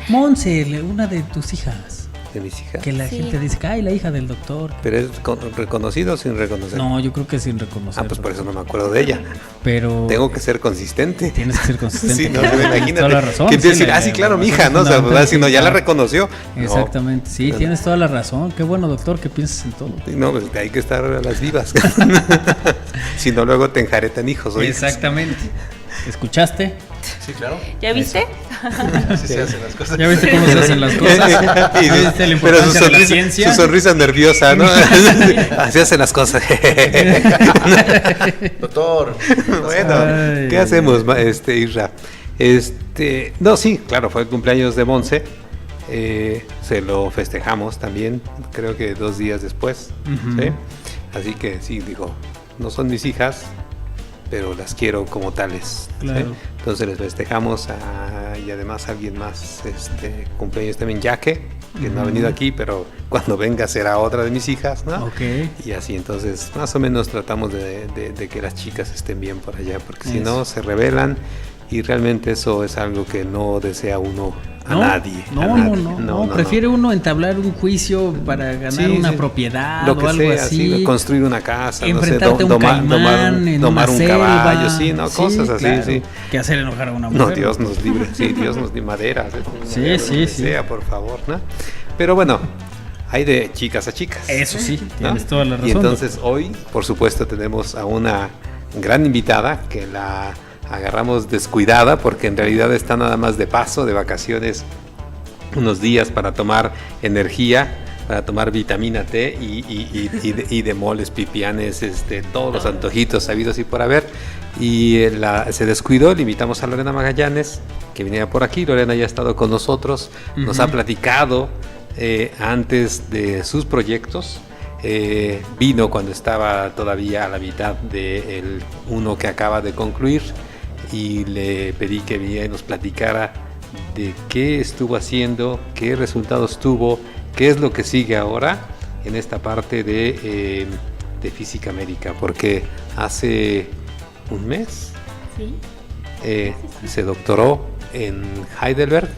Monse, una de tus hijas. ¿De mis hijas? Que la gente dice que, ay, la hija del doctor. ¿Pero es reconocido o sin reconocer? No, yo creo que sin reconocer. Ah, pues por eso no me acuerdo de ella. Pero... Tengo que ser consistente. Tienes que ser consistente. Sí, no, imagínate. Toda la razón. ¿Quién te dice? Sí, claro, mi hija, ¿no? O sea, si no, ya la reconoció. Exactamente, sí, no. Tienes toda la razón. Qué bueno, doctor, que piensas en todo. No, pues hay que estar a las vivas. Si no, luego te enjaretan hijos. Exactamente. ¿Escuchaste? Sí, claro. ¿Ya viste? Así se hacen las cosas. ¿Ya viste cómo se hacen las cosas? ¿Viste la importancia de la ciencia? Su sonrisa nerviosa, ¿no? Así hacen las cosas. Doctor. Bueno, ay, ¿qué hacemos, Isra? No, sí, claro, fue el cumpleaños de Monse. Se lo festejamos también, creo que 2 días después. Uh-huh. ¿Sí? Así que sí, digo, no son mis hijas, pero las quiero como tales. Claro. ¿Sí? Entonces les festejamos y además alguien más cumpleaños también, Yaque, que no ha venido aquí, pero cuando venga será otra de mis hijas, ¿no? Okay. Y así entonces más o menos tratamos de que las chicas estén bien por allá, porque si no se rebelan y realmente eso es algo que no desea uno a nadie. No, prefiere uno entablar un juicio para ganar una propiedad lo que o algo sea, así. Construir una casa, enfrentarte no sé, a un caimán en domar una un selva, caballo, sí, ¿no? Cosas así, claro, sí. Que hacer enojar a una mujer. No, Dios nos libre, sí, Dios nos libre, madera. Sí. Sea, por favor, ¿no? Pero bueno, hay de chicas a chicas. Eso sí, tienes toda la razón. Y entonces hoy, por supuesto, tenemos a una gran invitada que la agarramos descuidada porque en realidad está nada más de paso, de vacaciones, unos días para tomar energía, para tomar vitamina T y de moles, pipianes, todos los antojitos sabidos y por haber. Y se descuidó, le invitamos a Lorena Magallanes, que viniera por aquí. Lorena ya ha estado con nosotros, nos ha platicado antes de sus proyectos. Vino cuando estaba todavía a la mitad de uno que acaba de concluir y le pedí que viniera y nos platicara de qué estuvo haciendo, qué resultados tuvo, qué es lo que sigue ahora en esta parte de física médica, porque hace un mes se doctoró en Heidelberg,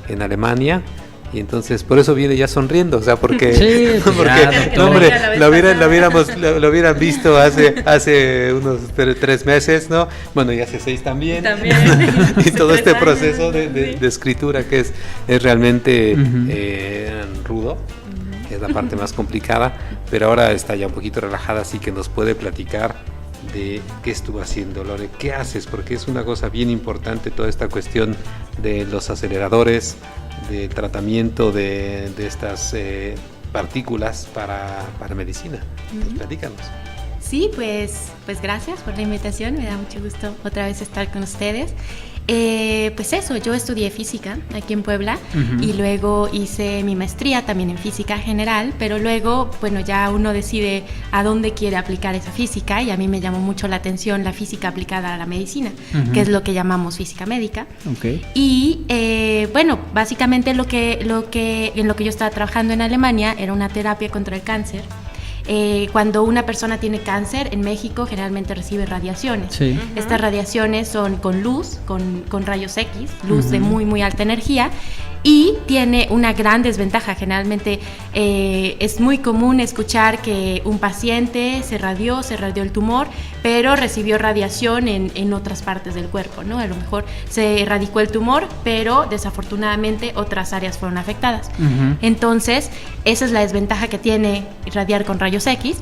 en Alemania, Y entonces por eso viene ya sonriendo, o sea, porque, sí, porque no, hombre, lo hubieran visto hace unos 3 meses, ¿no? Bueno, y hace 6 también. Y todo este proceso de escritura que es realmente rudo, es la parte más complicada, pero ahora está ya un poquito relajada, así que nos puede platicar de qué estuvo haciendo, Lore, qué haces, porque es una cosa bien importante toda esta cuestión de los aceleradores, de tratamiento de estas partículas para medicina. Platícanos. Sí, pues gracias por la invitación, me da mucho gusto otra vez estar con ustedes. Pues eso, yo estudié física aquí en Puebla y luego hice mi maestría también en física general, pero luego, bueno, ya uno decide a dónde quiere aplicar esa física y a mí me llamó mucho la atención la física aplicada a la medicina, que es lo que llamamos física médica. Okay. Y bueno, básicamente en lo que yo estaba trabajando en Alemania era una terapia contra el cáncer. Cuando una persona tiene cáncer en México generalmente recibe radiaciones. Sí. Estas radiaciones son con luz, con rayos X, luz de muy muy alta energía, y tiene una gran desventaja. Generalmente es muy común escuchar que un paciente se radió el tumor, pero recibió radiación en otras partes del cuerpo, ¿no? A lo mejor se erradicó el tumor, pero desafortunadamente otras áreas fueron afectadas. Entonces, esa es la desventaja que tiene irradiar con rayos X.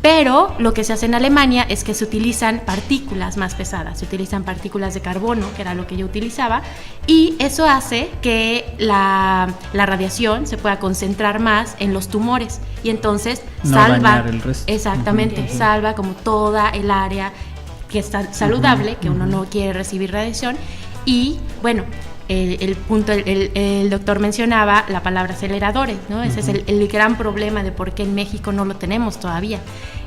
Pero lo que se hace en Alemania es que se utilizan partículas más pesadas, se utilizan partículas de carbono, que era lo que yo utilizaba, y eso hace que la radiación se pueda concentrar más en los tumores y entonces salva el resto. Exactamente, salva como toda el área que está saludable, que uno no quiere recibir radiación. Y bueno, el doctor mencionaba la palabra aceleradores, ¿no? Ese es el gran problema de por qué en México no lo tenemos todavía.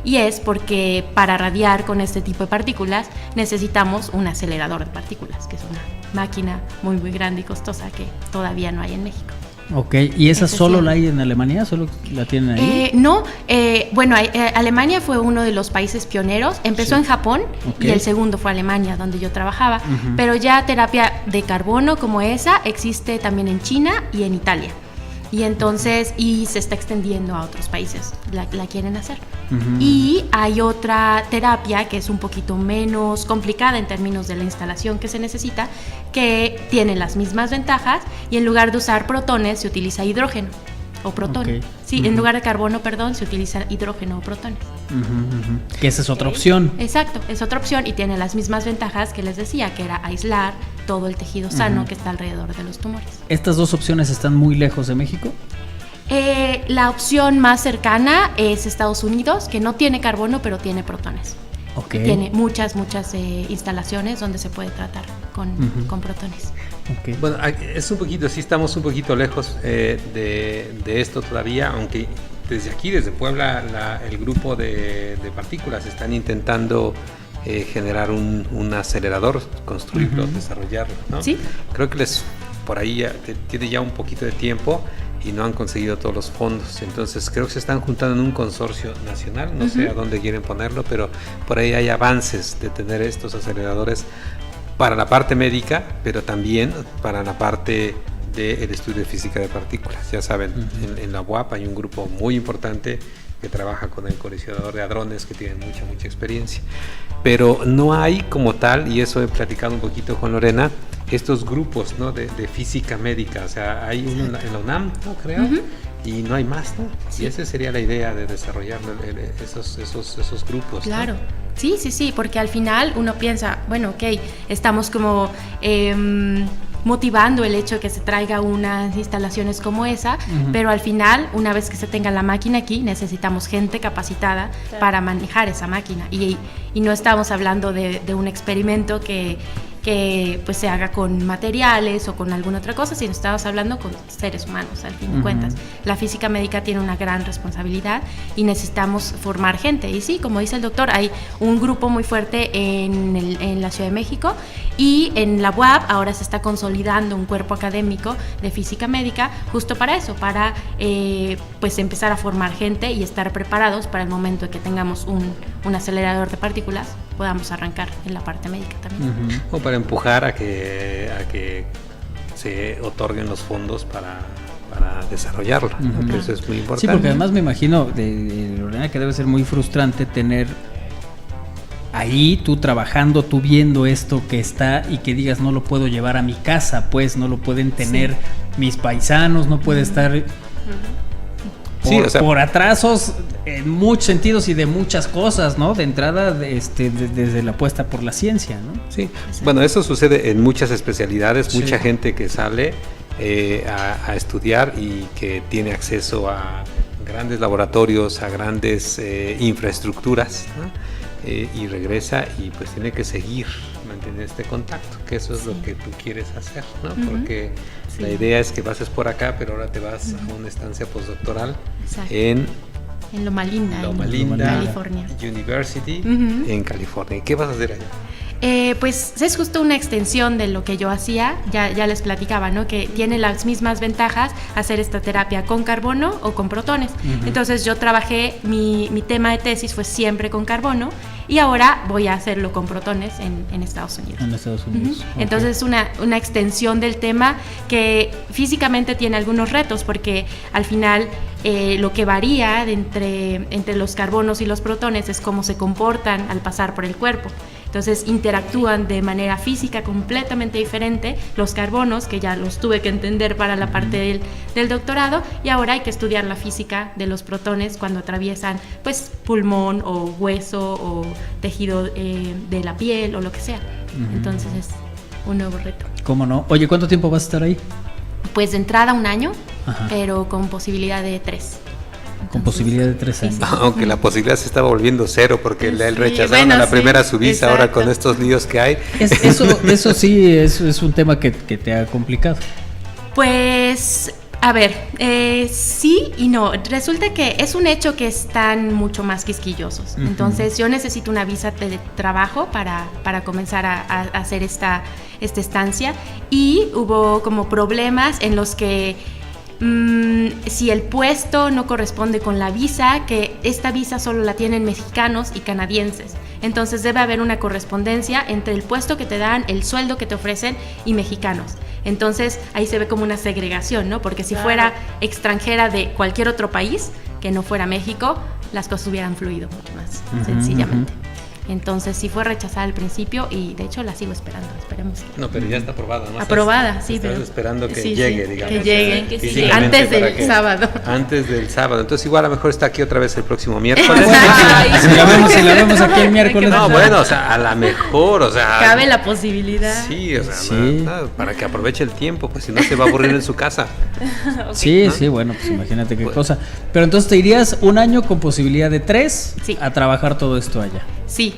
Y es porque para radiar con este tipo de partículas necesitamos un acelerador de partículas, que es una máquina muy muy grande y costosa que todavía no hay en México. Ok, ¿y esa solo la hay en Alemania? ¿Solo la tienen ahí? No, bueno, Alemania fue uno de los países pioneros, empezó en Japón y el segundo fue Alemania, donde yo trabajaba, pero ya terapia de carbono como esa existe también en China y en Italia. Y entonces, y se está extendiendo a otros países, la quieren hacer. Y hay otra terapia que es un poquito menos complicada en términos de la instalación que se necesita, que tiene las mismas ventajas y en lugar de usar protones se utiliza hidrógeno o protones. Sí, en lugar de carbono, se utiliza hidrógeno o protones. Que esa es otra opción. Exacto, es otra opción y tiene las mismas ventajas que les decía, que era aislar todo el tejido sano que está alrededor de los tumores. ¿Estas dos opciones están muy lejos de México? La opción más cercana es Estados Unidos, que no tiene carbono, pero tiene protones. Tiene muchas instalaciones donde se puede tratar con protones. Bueno, es un poquito, sí estamos un poquito lejos de esto todavía, aunque desde Puebla el grupo de partículas están intentando generar un acelerador, construirlo, desarrollarlo, ¿no? Sí. Creo que por ahí tiene ya un poquito de tiempo y no han conseguido todos los fondos, entonces creo que se están juntando en un consorcio nacional, no sé a dónde quieren ponerlo, pero por ahí hay avances de tener estos aceleradores para la parte médica, pero también para la parte del estudio de física de partículas. Ya saben, en la UAP hay un grupo muy importante que trabaja con el colisionador de hadrones, que tienen mucha experiencia, pero no hay como tal, y eso he platicado un poquito con Lorena, estos grupos, ¿no? de física médica. O sea, hay uno en la UNAM, ¿no? Creo, y no hay más, ¿no? Sí. Y esa sería la idea de desarrollar esos grupos. Claro, ¿no? Sí, porque al final uno piensa, bueno, estamos como motivando el hecho de que se traiga unas instalaciones como esa, pero al final, una vez que se tenga la máquina aquí, necesitamos gente capacitada para manejar esa máquina, y no estamos hablando de un experimento que pues se haga con materiales o con alguna otra cosa, sino estamos hablando con seres humanos, al fin de cuentas. La física médica tiene una gran responsabilidad y necesitamos formar gente. Y sí, como dice el doctor, hay un grupo muy fuerte en la Ciudad de México, y en la UAP ahora se está consolidando un cuerpo académico de física médica justo para eso, para pues empezar a formar gente y estar preparados para el momento de que tengamos un acelerador de partículas, podamos arrancar en la parte médica también. O para empujar a que se otorguen los fondos para para desarrollarlo. ¿no? Eso es muy importante. Sí, porque además me imagino, Lorena, que debe ser muy frustrante tener ahí tú trabajando, tú viendo esto que está y que digas no lo puedo llevar a mi casa, pues no lo pueden tener mis paisanos, no puede estar por atrasos en muchos sentidos y de muchas cosas, ¿no? De entrada desde la apuesta por la ciencia, ¿no? Sí, bueno, eso sucede en muchas especialidades, mucha gente que sale a estudiar y que tiene acceso a grandes laboratorios, a grandes infraestructuras, ¿no? Y regresa y pues tiene que seguir manteniendo este contacto, que eso es lo que tú quieres hacer, ¿no? Porque la idea es que pases por acá, pero ahora te vas a una estancia postdoctoral en Loma Linda, California University, en California. ¿Qué vas a hacer allá? Pues es justo una extensión de lo que yo hacía, ya les platicaba, ¿no? Que tiene las mismas ventajas hacer esta terapia con carbono o con protones. Entonces yo trabajé, mi tema de tesis fue siempre con carbono y ahora voy a hacerlo con protones en Estados Unidos. En Estados Unidos. Okay. Entonces es una extensión del tema que físicamente tiene algunos retos porque al final lo que varía entre los carbonos y los protones es cómo se comportan al pasar por el cuerpo. Entonces interactúan de manera física completamente diferente los carbonos, que ya los tuve que entender para la parte del doctorado, y ahora hay que estudiar la física de los protones cuando atraviesan pues pulmón o hueso o tejido de la piel o lo que sea. Entonces es un nuevo reto. ¿Cómo no? Oye, ¿cuánto tiempo vas a estar ahí? Pues de entrada 1 año, pero con posibilidad de 3. Con posibilidad de 3 años. Aunque la posibilidad se estaba volviendo 0 porque le rechazaron a la primera su visa, ahora con estos líos que hay. Eso sí es un tema que te ha complicado. Pues, a ver, sí y no. Resulta que es un hecho que están mucho más quisquillosos. Entonces yo necesito una visa de trabajo para comenzar a hacer esta estancia, y hubo como problemas en los que si el puesto no corresponde con la visa, que esta visa solo la tienen mexicanos y canadienses, entonces debe haber una correspondencia entre el puesto que te dan, el sueldo que te ofrecen y mexicanos. Entonces ahí se ve como una segregación, ¿no? Porque si fuera extranjera de cualquier otro país que no fuera México, las cosas hubieran fluido mucho más sencillamente. Entonces sí fue rechazada al principio y de hecho la sigo esperando, esperemos que... No, pero ya está aprobada, ¿no? Aprobada, sí, pero... esperando que llegue, digamos. Que llegue, antes del sábado. Antes del sábado, entonces igual a lo mejor está aquí otra vez el próximo miércoles. Si la vemos aquí el miércoles. No, bueno, o sea, a lo mejor, o sea... Cabe la posibilidad. Sí, o sea, no, para que aproveche el tiempo, pues si no se va a aburrir en su casa. Sí, ¿no? Sí, bueno, pues imagínate qué cosa. Pero entonces te irías 1 año con posibilidad de 3 a trabajar todo esto allá. Sí.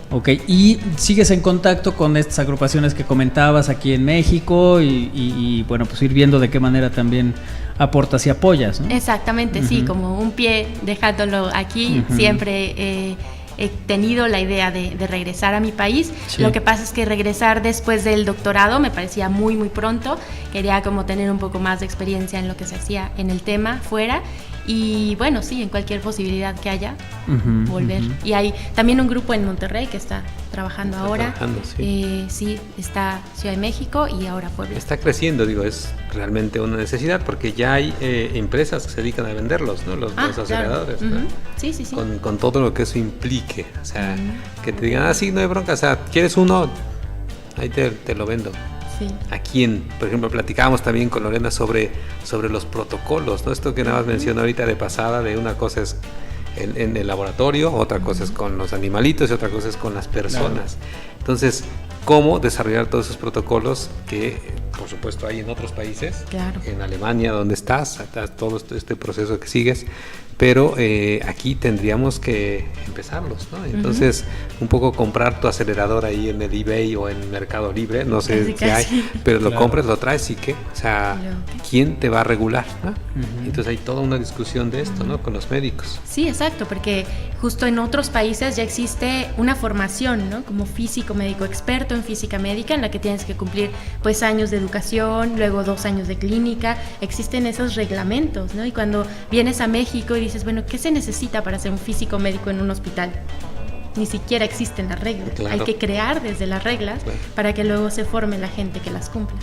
Ok, y sigues en contacto con estas agrupaciones que comentabas aquí en México y bueno, pues ir viendo de qué manera también aportas y apoyas, ¿no? Exactamente, sí, como un pie dejándolo aquí, siempre he tenido la idea de regresar a mi país. Lo que pasa es que regresar después del doctorado me parecía muy pronto, quería como tener un poco más de experiencia en lo que se hacía en el tema fuera. Y bueno, sí, en cualquier posibilidad que haya, volver. Y hay también un grupo en Monterrey que está trabajando ahora. Sí, está Ciudad de México y ahora Puebla. Está creciendo, digo, es realmente una necesidad porque ya hay empresas que se dedican a venderlos, ¿no? Los aceleradores. Claro. ¿No? Sí. Con todo lo que eso implique. O sea, que te digan, sí, no hay bronca, o sea, ¿quieres uno? Ahí te lo vendo. Sí. Aquí por ejemplo, platicábamos también con Lorena sobre los protocolos, ¿no? Esto que nada más mencionó ahorita de pasada, de una cosa es en el laboratorio, otra cosa es con los animalitos y otra cosa es con las personas. Claro. Entonces, ¿cómo desarrollar todos esos protocolos que, por supuesto, hay en otros países? Claro. En Alemania, donde estás todo este proceso que sigues, pero aquí tendríamos que empezarlos, ¿no? Entonces, un poco comprar tu acelerador ahí en el eBay o en Mercado Libre, no sé si hay, pero lo compras, lo traes y ¿qué? O sea, ¿quién te va a regular? ¿No? Entonces hay toda una discusión de esto, ¿no? Con los médicos. Sí, exacto, porque justo en otros países ya existe una formación, ¿no? Como físico médico experto en física médica, en la que tienes que cumplir pues años de educación, luego 2 años de clínica, existen esos reglamentos, ¿no? Y cuando vienes a México y dices, bueno, ¿qué se necesita para ser un físico médico en un hospital? Ni siquiera existen las reglas. Claro. Hay que crear desde las reglas para que luego se forme la gente que las cumpla.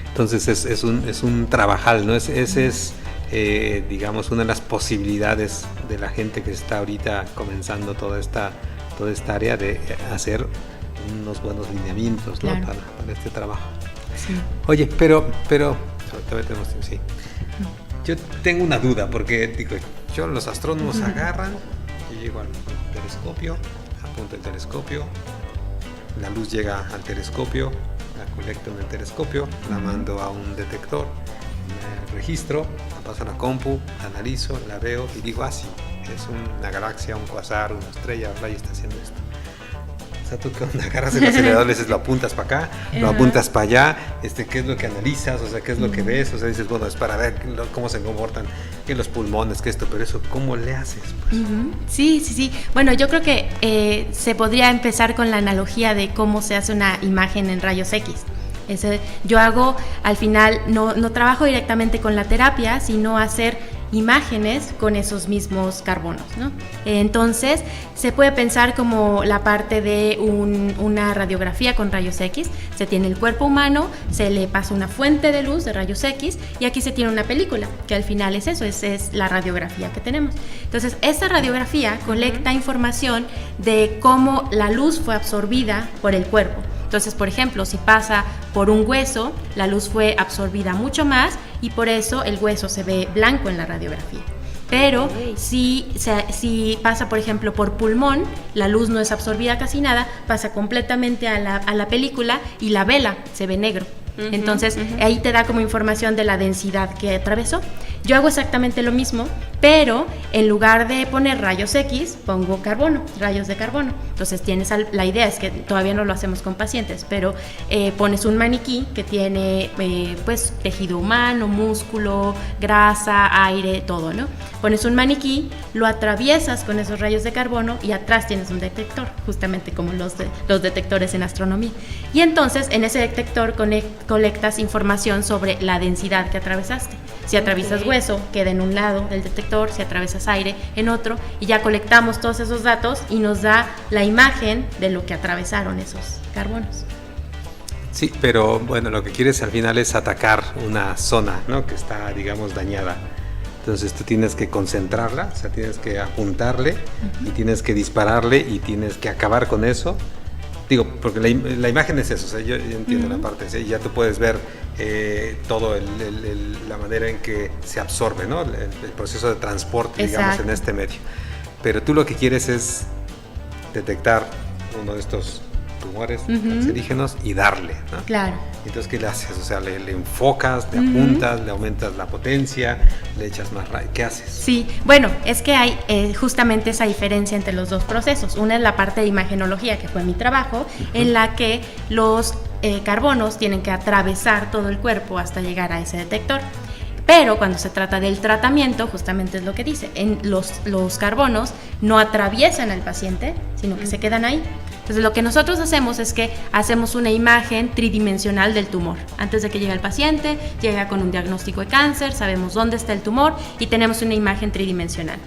Entonces es un trabajal, ¿no? Ese es digamos, una de las posibilidades de la gente que está ahorita comenzando toda esta área de hacer unos buenos lineamientos, ¿no? Claro. para este trabajo. Sí. Oye, pero todavía tenemos tiempo, sí. Yo tengo una duda, porque digo, los astrónomos agarran, yo llego al telescopio, apunto el telescopio, la luz llega al telescopio, la colecto en el telescopio, la mando a un detector, la registro, la paso a la compu, la analizo, la veo y digo, sí, es una galaxia, un cuasar, una estrella, y está haciendo esto. O sea, tú agarras el acelerador, le dices, lo apuntas para acá, lo apuntas para allá, ¿qué es lo que analizas? O sea, ¿qué es lo que ves? O sea, dices, bueno, es para ver cómo se comportan, que los pulmones, que esto, pero eso, ¿cómo le haces? Pues? Sí. Bueno, yo creo que se podría empezar con la analogía de cómo se hace una imagen en rayos X. Yo hago, al final, no trabajo directamente con la terapia, sino hacer imágenes con esos mismos carbonos, ¿no? Entonces, se puede pensar como la parte de una radiografía con rayos X. Se tiene el cuerpo humano, se le pasa una fuente de luz de rayos X y aquí se tiene una película, que al final es eso, es la radiografía que tenemos. Entonces, esta radiografía colecta información de cómo la luz fue absorbida por el cuerpo. Entonces, por ejemplo, si pasa por un hueso, la luz fue absorbida mucho más y por eso el hueso se ve blanco en la radiografía. Pero si pasa, por ejemplo, por pulmón, la luz no es absorbida casi nada, pasa completamente a la película y la vela se ve negro. Entonces, ahí te da como información de la densidad que atravesó. Yo hago exactamente lo mismo, pero en lugar de poner rayos X, pongo carbono, rayos de carbono. Entonces, la idea es que todavía no lo hacemos con pacientes, pero pones un maniquí que tiene pues tejido humano, músculo, grasa, aire, todo, ¿no? Pones un maniquí, lo atraviesas con esos rayos de carbono y atrás tienes un detector, justamente como los detectores en astronomía. Y entonces, en ese detector colectas información sobre la densidad que atravesaste. Si atraviesas hueso, queda en un lado del detector, si atravesas aire, en otro, y ya colectamos todos esos datos y nos da la imagen de lo que atravesaron esos carbonos. Sí, pero bueno, lo que quieres al final es atacar una zona, ¿no? Que está, digamos, dañada. Entonces tú tienes que concentrarla, o sea, tienes que apuntarle y tienes que dispararle y tienes que acabar con eso. Digo, porque la imagen es eso, o sea, yo entiendo la parte, ¿sí? Ya tú puedes ver todo la manera en que se absorbe, ¿no? El proceso de transporte, digamos, en este medio. Pero tú lo que quieres es detectar uno de estos tumores cancerígenos y darle, ¿no? Claro. Entonces, ¿qué le haces? O sea, le enfocas, le apuntas, le aumentas la potencia, le echas más rayos. ¿Qué haces? Sí, bueno, es que hay justamente esa diferencia entre los dos procesos. Una es la parte de imagenología, que fue mi trabajo, en la que los carbonos tienen que atravesar todo el cuerpo hasta llegar a ese detector. Pero cuando se trata del tratamiento, justamente es lo que dice, los carbonos no atraviesan al paciente, sino que se quedan ahí. Entonces, lo que nosotros hacemos es que hacemos una imagen tridimensional del tumor. Antes de que llegue el paciente, llega con un diagnóstico de cáncer, sabemos dónde está el tumor y tenemos una imagen tridimensional.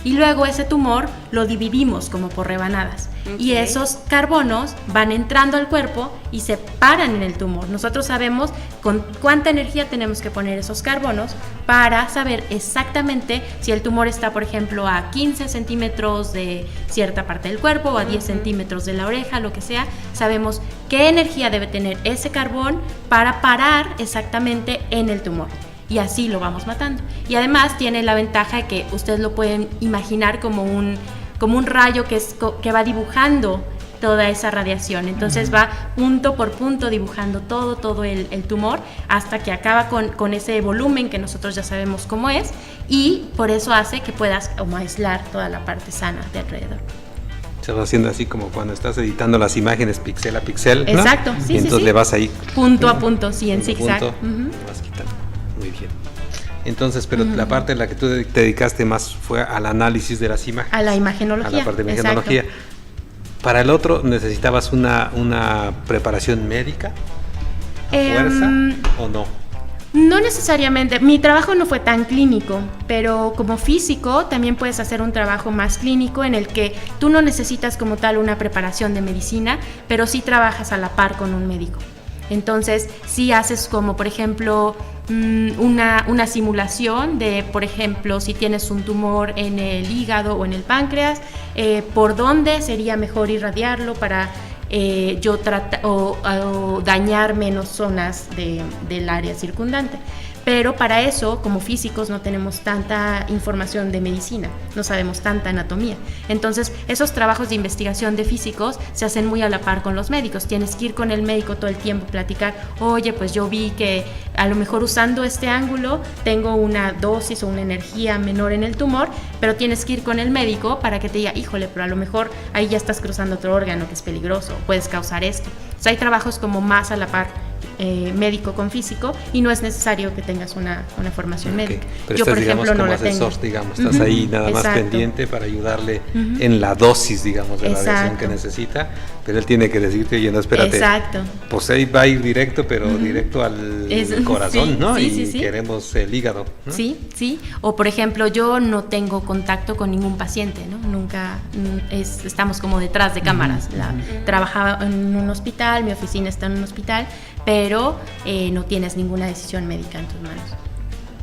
Y luego ese tumor lo dividimos como por rebanadas. Y esos carbonos van entrando al cuerpo y se paran en el tumor. Nosotros sabemos con cuánta energía tenemos que poner esos carbonos para saber exactamente si el tumor está, por ejemplo, a 15 centímetros de cierta parte del cuerpo o a 10 centímetros de la oreja, lo que sea. Sabemos qué energía debe tener ese carbón para parar exactamente en el tumor. Y así lo vamos matando. Y además tiene la ventaja de que ustedes lo pueden imaginar como un rayo que va dibujando toda esa radiación. Entonces va punto por punto dibujando todo el tumor hasta que acaba con ese volumen que nosotros ya sabemos cómo es, y por eso hace que puedas aislar toda la parte sana de alrededor. Se va haciendo así como cuando estás editando las imágenes pixel a pixel, ¿no? Exacto, sí, y entonces le vas ahí punto a punto, sí, en zigzag. Vas quitando. Muy bien. Entonces, pero la parte en la que tú te dedicaste más fue al análisis de las imágenes. A la imagenología. A la parte de imagenología. Para el otro, ¿necesitabas una preparación médica a fuerza o no? No necesariamente. Mi trabajo no fue tan clínico, pero como físico también puedes hacer un trabajo más clínico en el que tú no necesitas como tal una preparación de medicina, pero sí trabajas a la par con un médico. Entonces, si haces como, por ejemplo, una simulación de, por ejemplo, si tienes un tumor en el hígado o en el páncreas, por dónde sería mejor irradiarlo para o dañar menos zonas del área circundante. Pero para eso, como físicos, no tenemos tanta información de medicina, no sabemos tanta anatomía. Entonces, esos trabajos de investigación de físicos se hacen muy a la par con los médicos. Tienes que ir con el médico todo el tiempo, platicar, oye, pues yo vi que a lo mejor usando este ángulo tengo una dosis o una energía menor en el tumor, pero tienes que ir con el médico para que te diga, híjole, pero a lo mejor ahí ya estás cruzando otro órgano que es peligroso, puedes causar esto. O sea, hay trabajos como más a la par, médico con físico, y no es necesario que tengas una formación médica. Pero yo, estás, por ejemplo, digamos, no la asesor, tengo. digamos, estás ahí nada más pendiente para ayudarle en la dosis, digamos, de la radiación que necesita, pero él tiene que decirte, oye, no, espérate, pues ahí va a ir directo, pero directo al corazón, ¿no? Y queremos el hígado, ¿no? Sí, o por ejemplo, yo no tengo contacto con ningún paciente, ¿no? Nunca, estamos como detrás de cámaras. Trabajaba en un hospital, mi oficina está en un hospital, pero no tienes ninguna decisión médica en tus manos.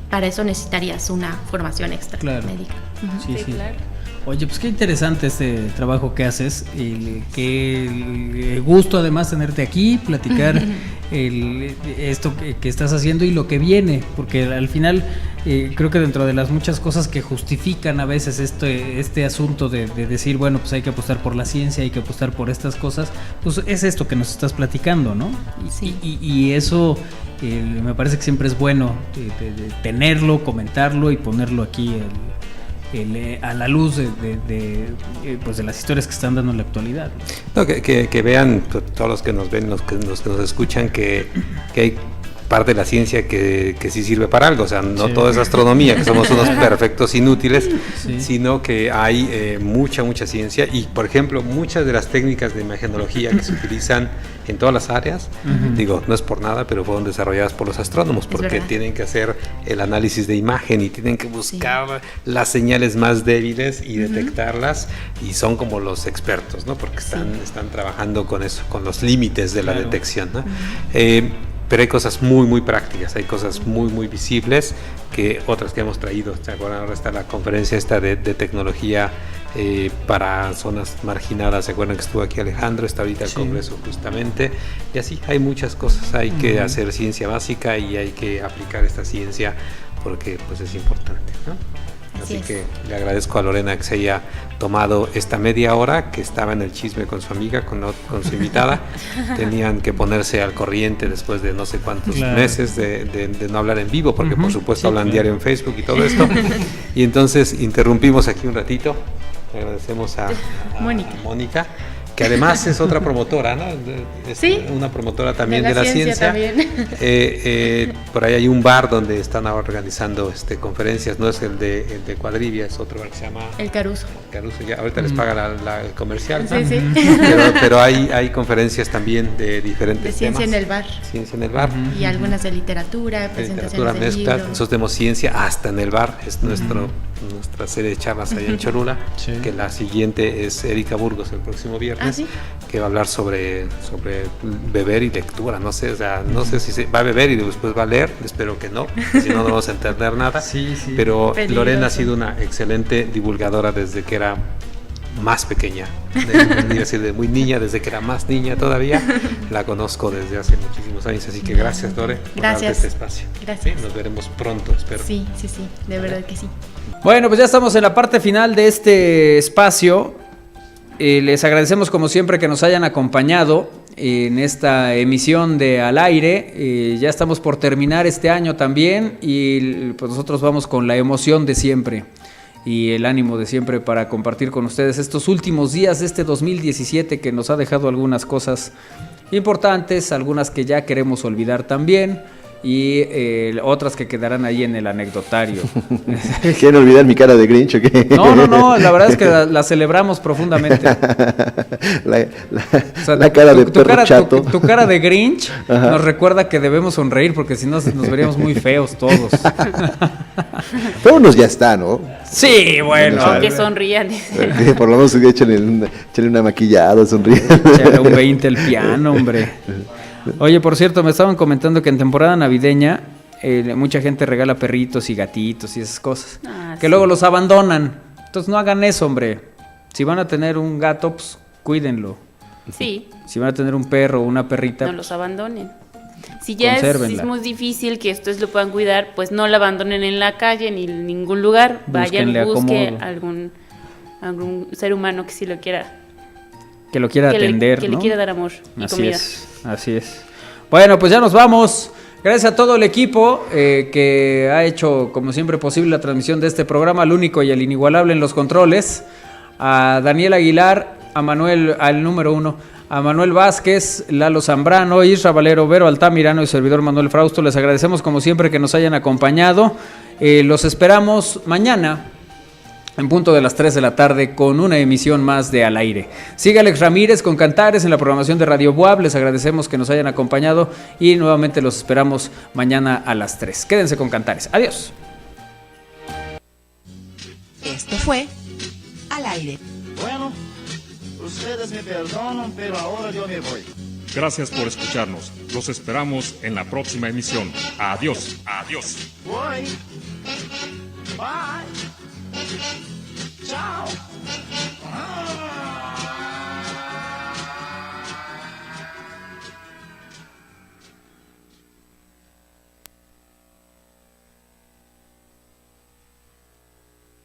Para eso necesitarías una formación extra médica. Sí, claro. Oye, pues qué interesante este trabajo que haces, qué gusto además tenerte aquí, platicar esto que estás haciendo y lo que viene, porque al final creo que dentro de las muchas cosas que justifican a veces este asunto de decir, bueno, pues hay que apostar por la ciencia, hay que apostar por estas cosas, pues es esto que nos estás platicando, ¿no? Y eso me parece que siempre es bueno de tenerlo, comentarlo y ponerlo aquí a la luz pues de las historias que están dando en la actualidad. No, que vean todos los que nos ven, los que nos escuchan, que hay parte de la ciencia que sí sirve para algo, o sea, no todo es astronomía, que somos unos perfectos inútiles, sino que hay mucha ciencia y, por ejemplo, muchas de las técnicas de imagenología que se utilizan en todas las áreas, digo, no es por nada, pero fueron desarrolladas por los astrónomos, porque tienen que hacer el análisis de imagen y tienen que buscar las señales más débiles y detectarlas, y son como los expertos, ¿no? Porque están trabajando con eso, con los límites de la detección, ¿no? Pero hay cosas muy prácticas, hay cosas muy visibles, que otras que hemos traído. ¿Se acuerdan? Ahora está la conferencia esta de tecnología para zonas marginadas. ¿Se acuerdan que estuvo aquí Alejandro? Está ahorita el Congreso justamente. Y así hay muchas cosas. Hay que hacer ciencia básica y hay que aplicar esta ciencia porque pues es importante, ¿no? Así que le agradezco a Lorena que se haya tomado esta media hora, que estaba en el chisme con su amiga, con su invitada. Tenían que ponerse al corriente después de no sé cuántos meses de no hablar en vivo, porque por supuesto hablan diario en Facebook y todo esto. Y entonces interrumpimos aquí un ratito. Agradecemos a Mónica, que además es otra promotora, ¿no? Es una promotora también de la ciencia. Por ahí hay un bar donde están organizando conferencias, no es el de Cuadrivia, es otro bar que se llama El Caruso. Ya ahorita les paga el comercial, ¿no? Sí. Pero hay conferencias también de diferentes de ciencia temas. en el bar. Ciencia en el bar. Y algunas de literatura, presentaciones de mezclas. libros. Nosotros tenemos ciencia hasta en el bar, es nuestra serie de charlas allá en Cholula, que la siguiente es Erika Burgos el próximo viernes. Que va a hablar sobre beber y lectura, no sé si se va a beber y después va a leer, espero que no, si no vamos a entender nada, pero peligroso. Lorena ha sido una excelente divulgadora desde que era más pequeña, de muy niña, desde que era más niña todavía, la conozco desde hace muchísimos años, así que gracias, Lore, por darte este espacio. Gracias. Nos veremos pronto, espero. Sí, de verdad que sí. Bueno, pues ya estamos en la parte final de este espacio. Les agradecemos como siempre que nos hayan acompañado en esta emisión de Al Aire. Ya estamos por terminar este año también y pues nosotros vamos con la emoción de siempre y el ánimo de siempre para compartir con ustedes estos últimos días de este 2017 que nos ha dejado algunas cosas importantes, algunas que ya queremos olvidar también. Y otras que quedarán ahí en el anecdotario. ¿Quieren olvidar mi cara de Grinch o qué? No, la verdad es que la celebramos profundamente. La cara de perro chato. Tu cara de Grinch nos recuerda que debemos sonreír porque si no nos veríamos muy feos todos. Pero unos ya está, ¿no? Sí, bueno. Aunque sonrían. Por lo menos échale una maquillada, sonríe. Échale un 20 el piano, hombre. Oye, por cierto, me estaban comentando que en temporada navideña mucha gente regala perritos y gatitos y esas cosas. Que luego los abandonan. Entonces no hagan eso, hombre. Si van a tener un gato, pues cuídenlo. Sí. Si van a tener un perro o una perrita, no los abandonen. Si ya es muy difícil que ustedes lo puedan cuidar, pues no la abandonen en la calle ni en ningún lugar. Vayan y busquen algún ser humano que sí lo quiera. Que lo quiera atender, que ¿no? le quiera dar amor y comida. Así es. Bueno, pues ya nos vamos. Gracias a todo el equipo que ha hecho, como siempre, posible la transmisión de este programa, el único y el inigualable en los controles. A Daniel Aguilar, a Manuel, al número 1, a Manuel Vázquez, Lalo Zambrano, Isra Valero, Vero Altamirano y servidor Manuel Frausto. Les agradecemos como siempre que nos hayan acompañado. Los esperamos mañana en punto de las 3 de la tarde con una emisión más de Al Aire. Sigue Alex Ramírez con Cantares en la programación de Radio Buab. Les agradecemos que nos hayan acompañado y nuevamente los esperamos mañana a las 3. Quédense con Cantares. Adiós. Esto fue Al Aire. Bueno, ustedes me perdonan, pero ahora yo me voy. Gracias por escucharnos. Los esperamos en la próxima emisión. Adiós. Voy. Bye. Ciao.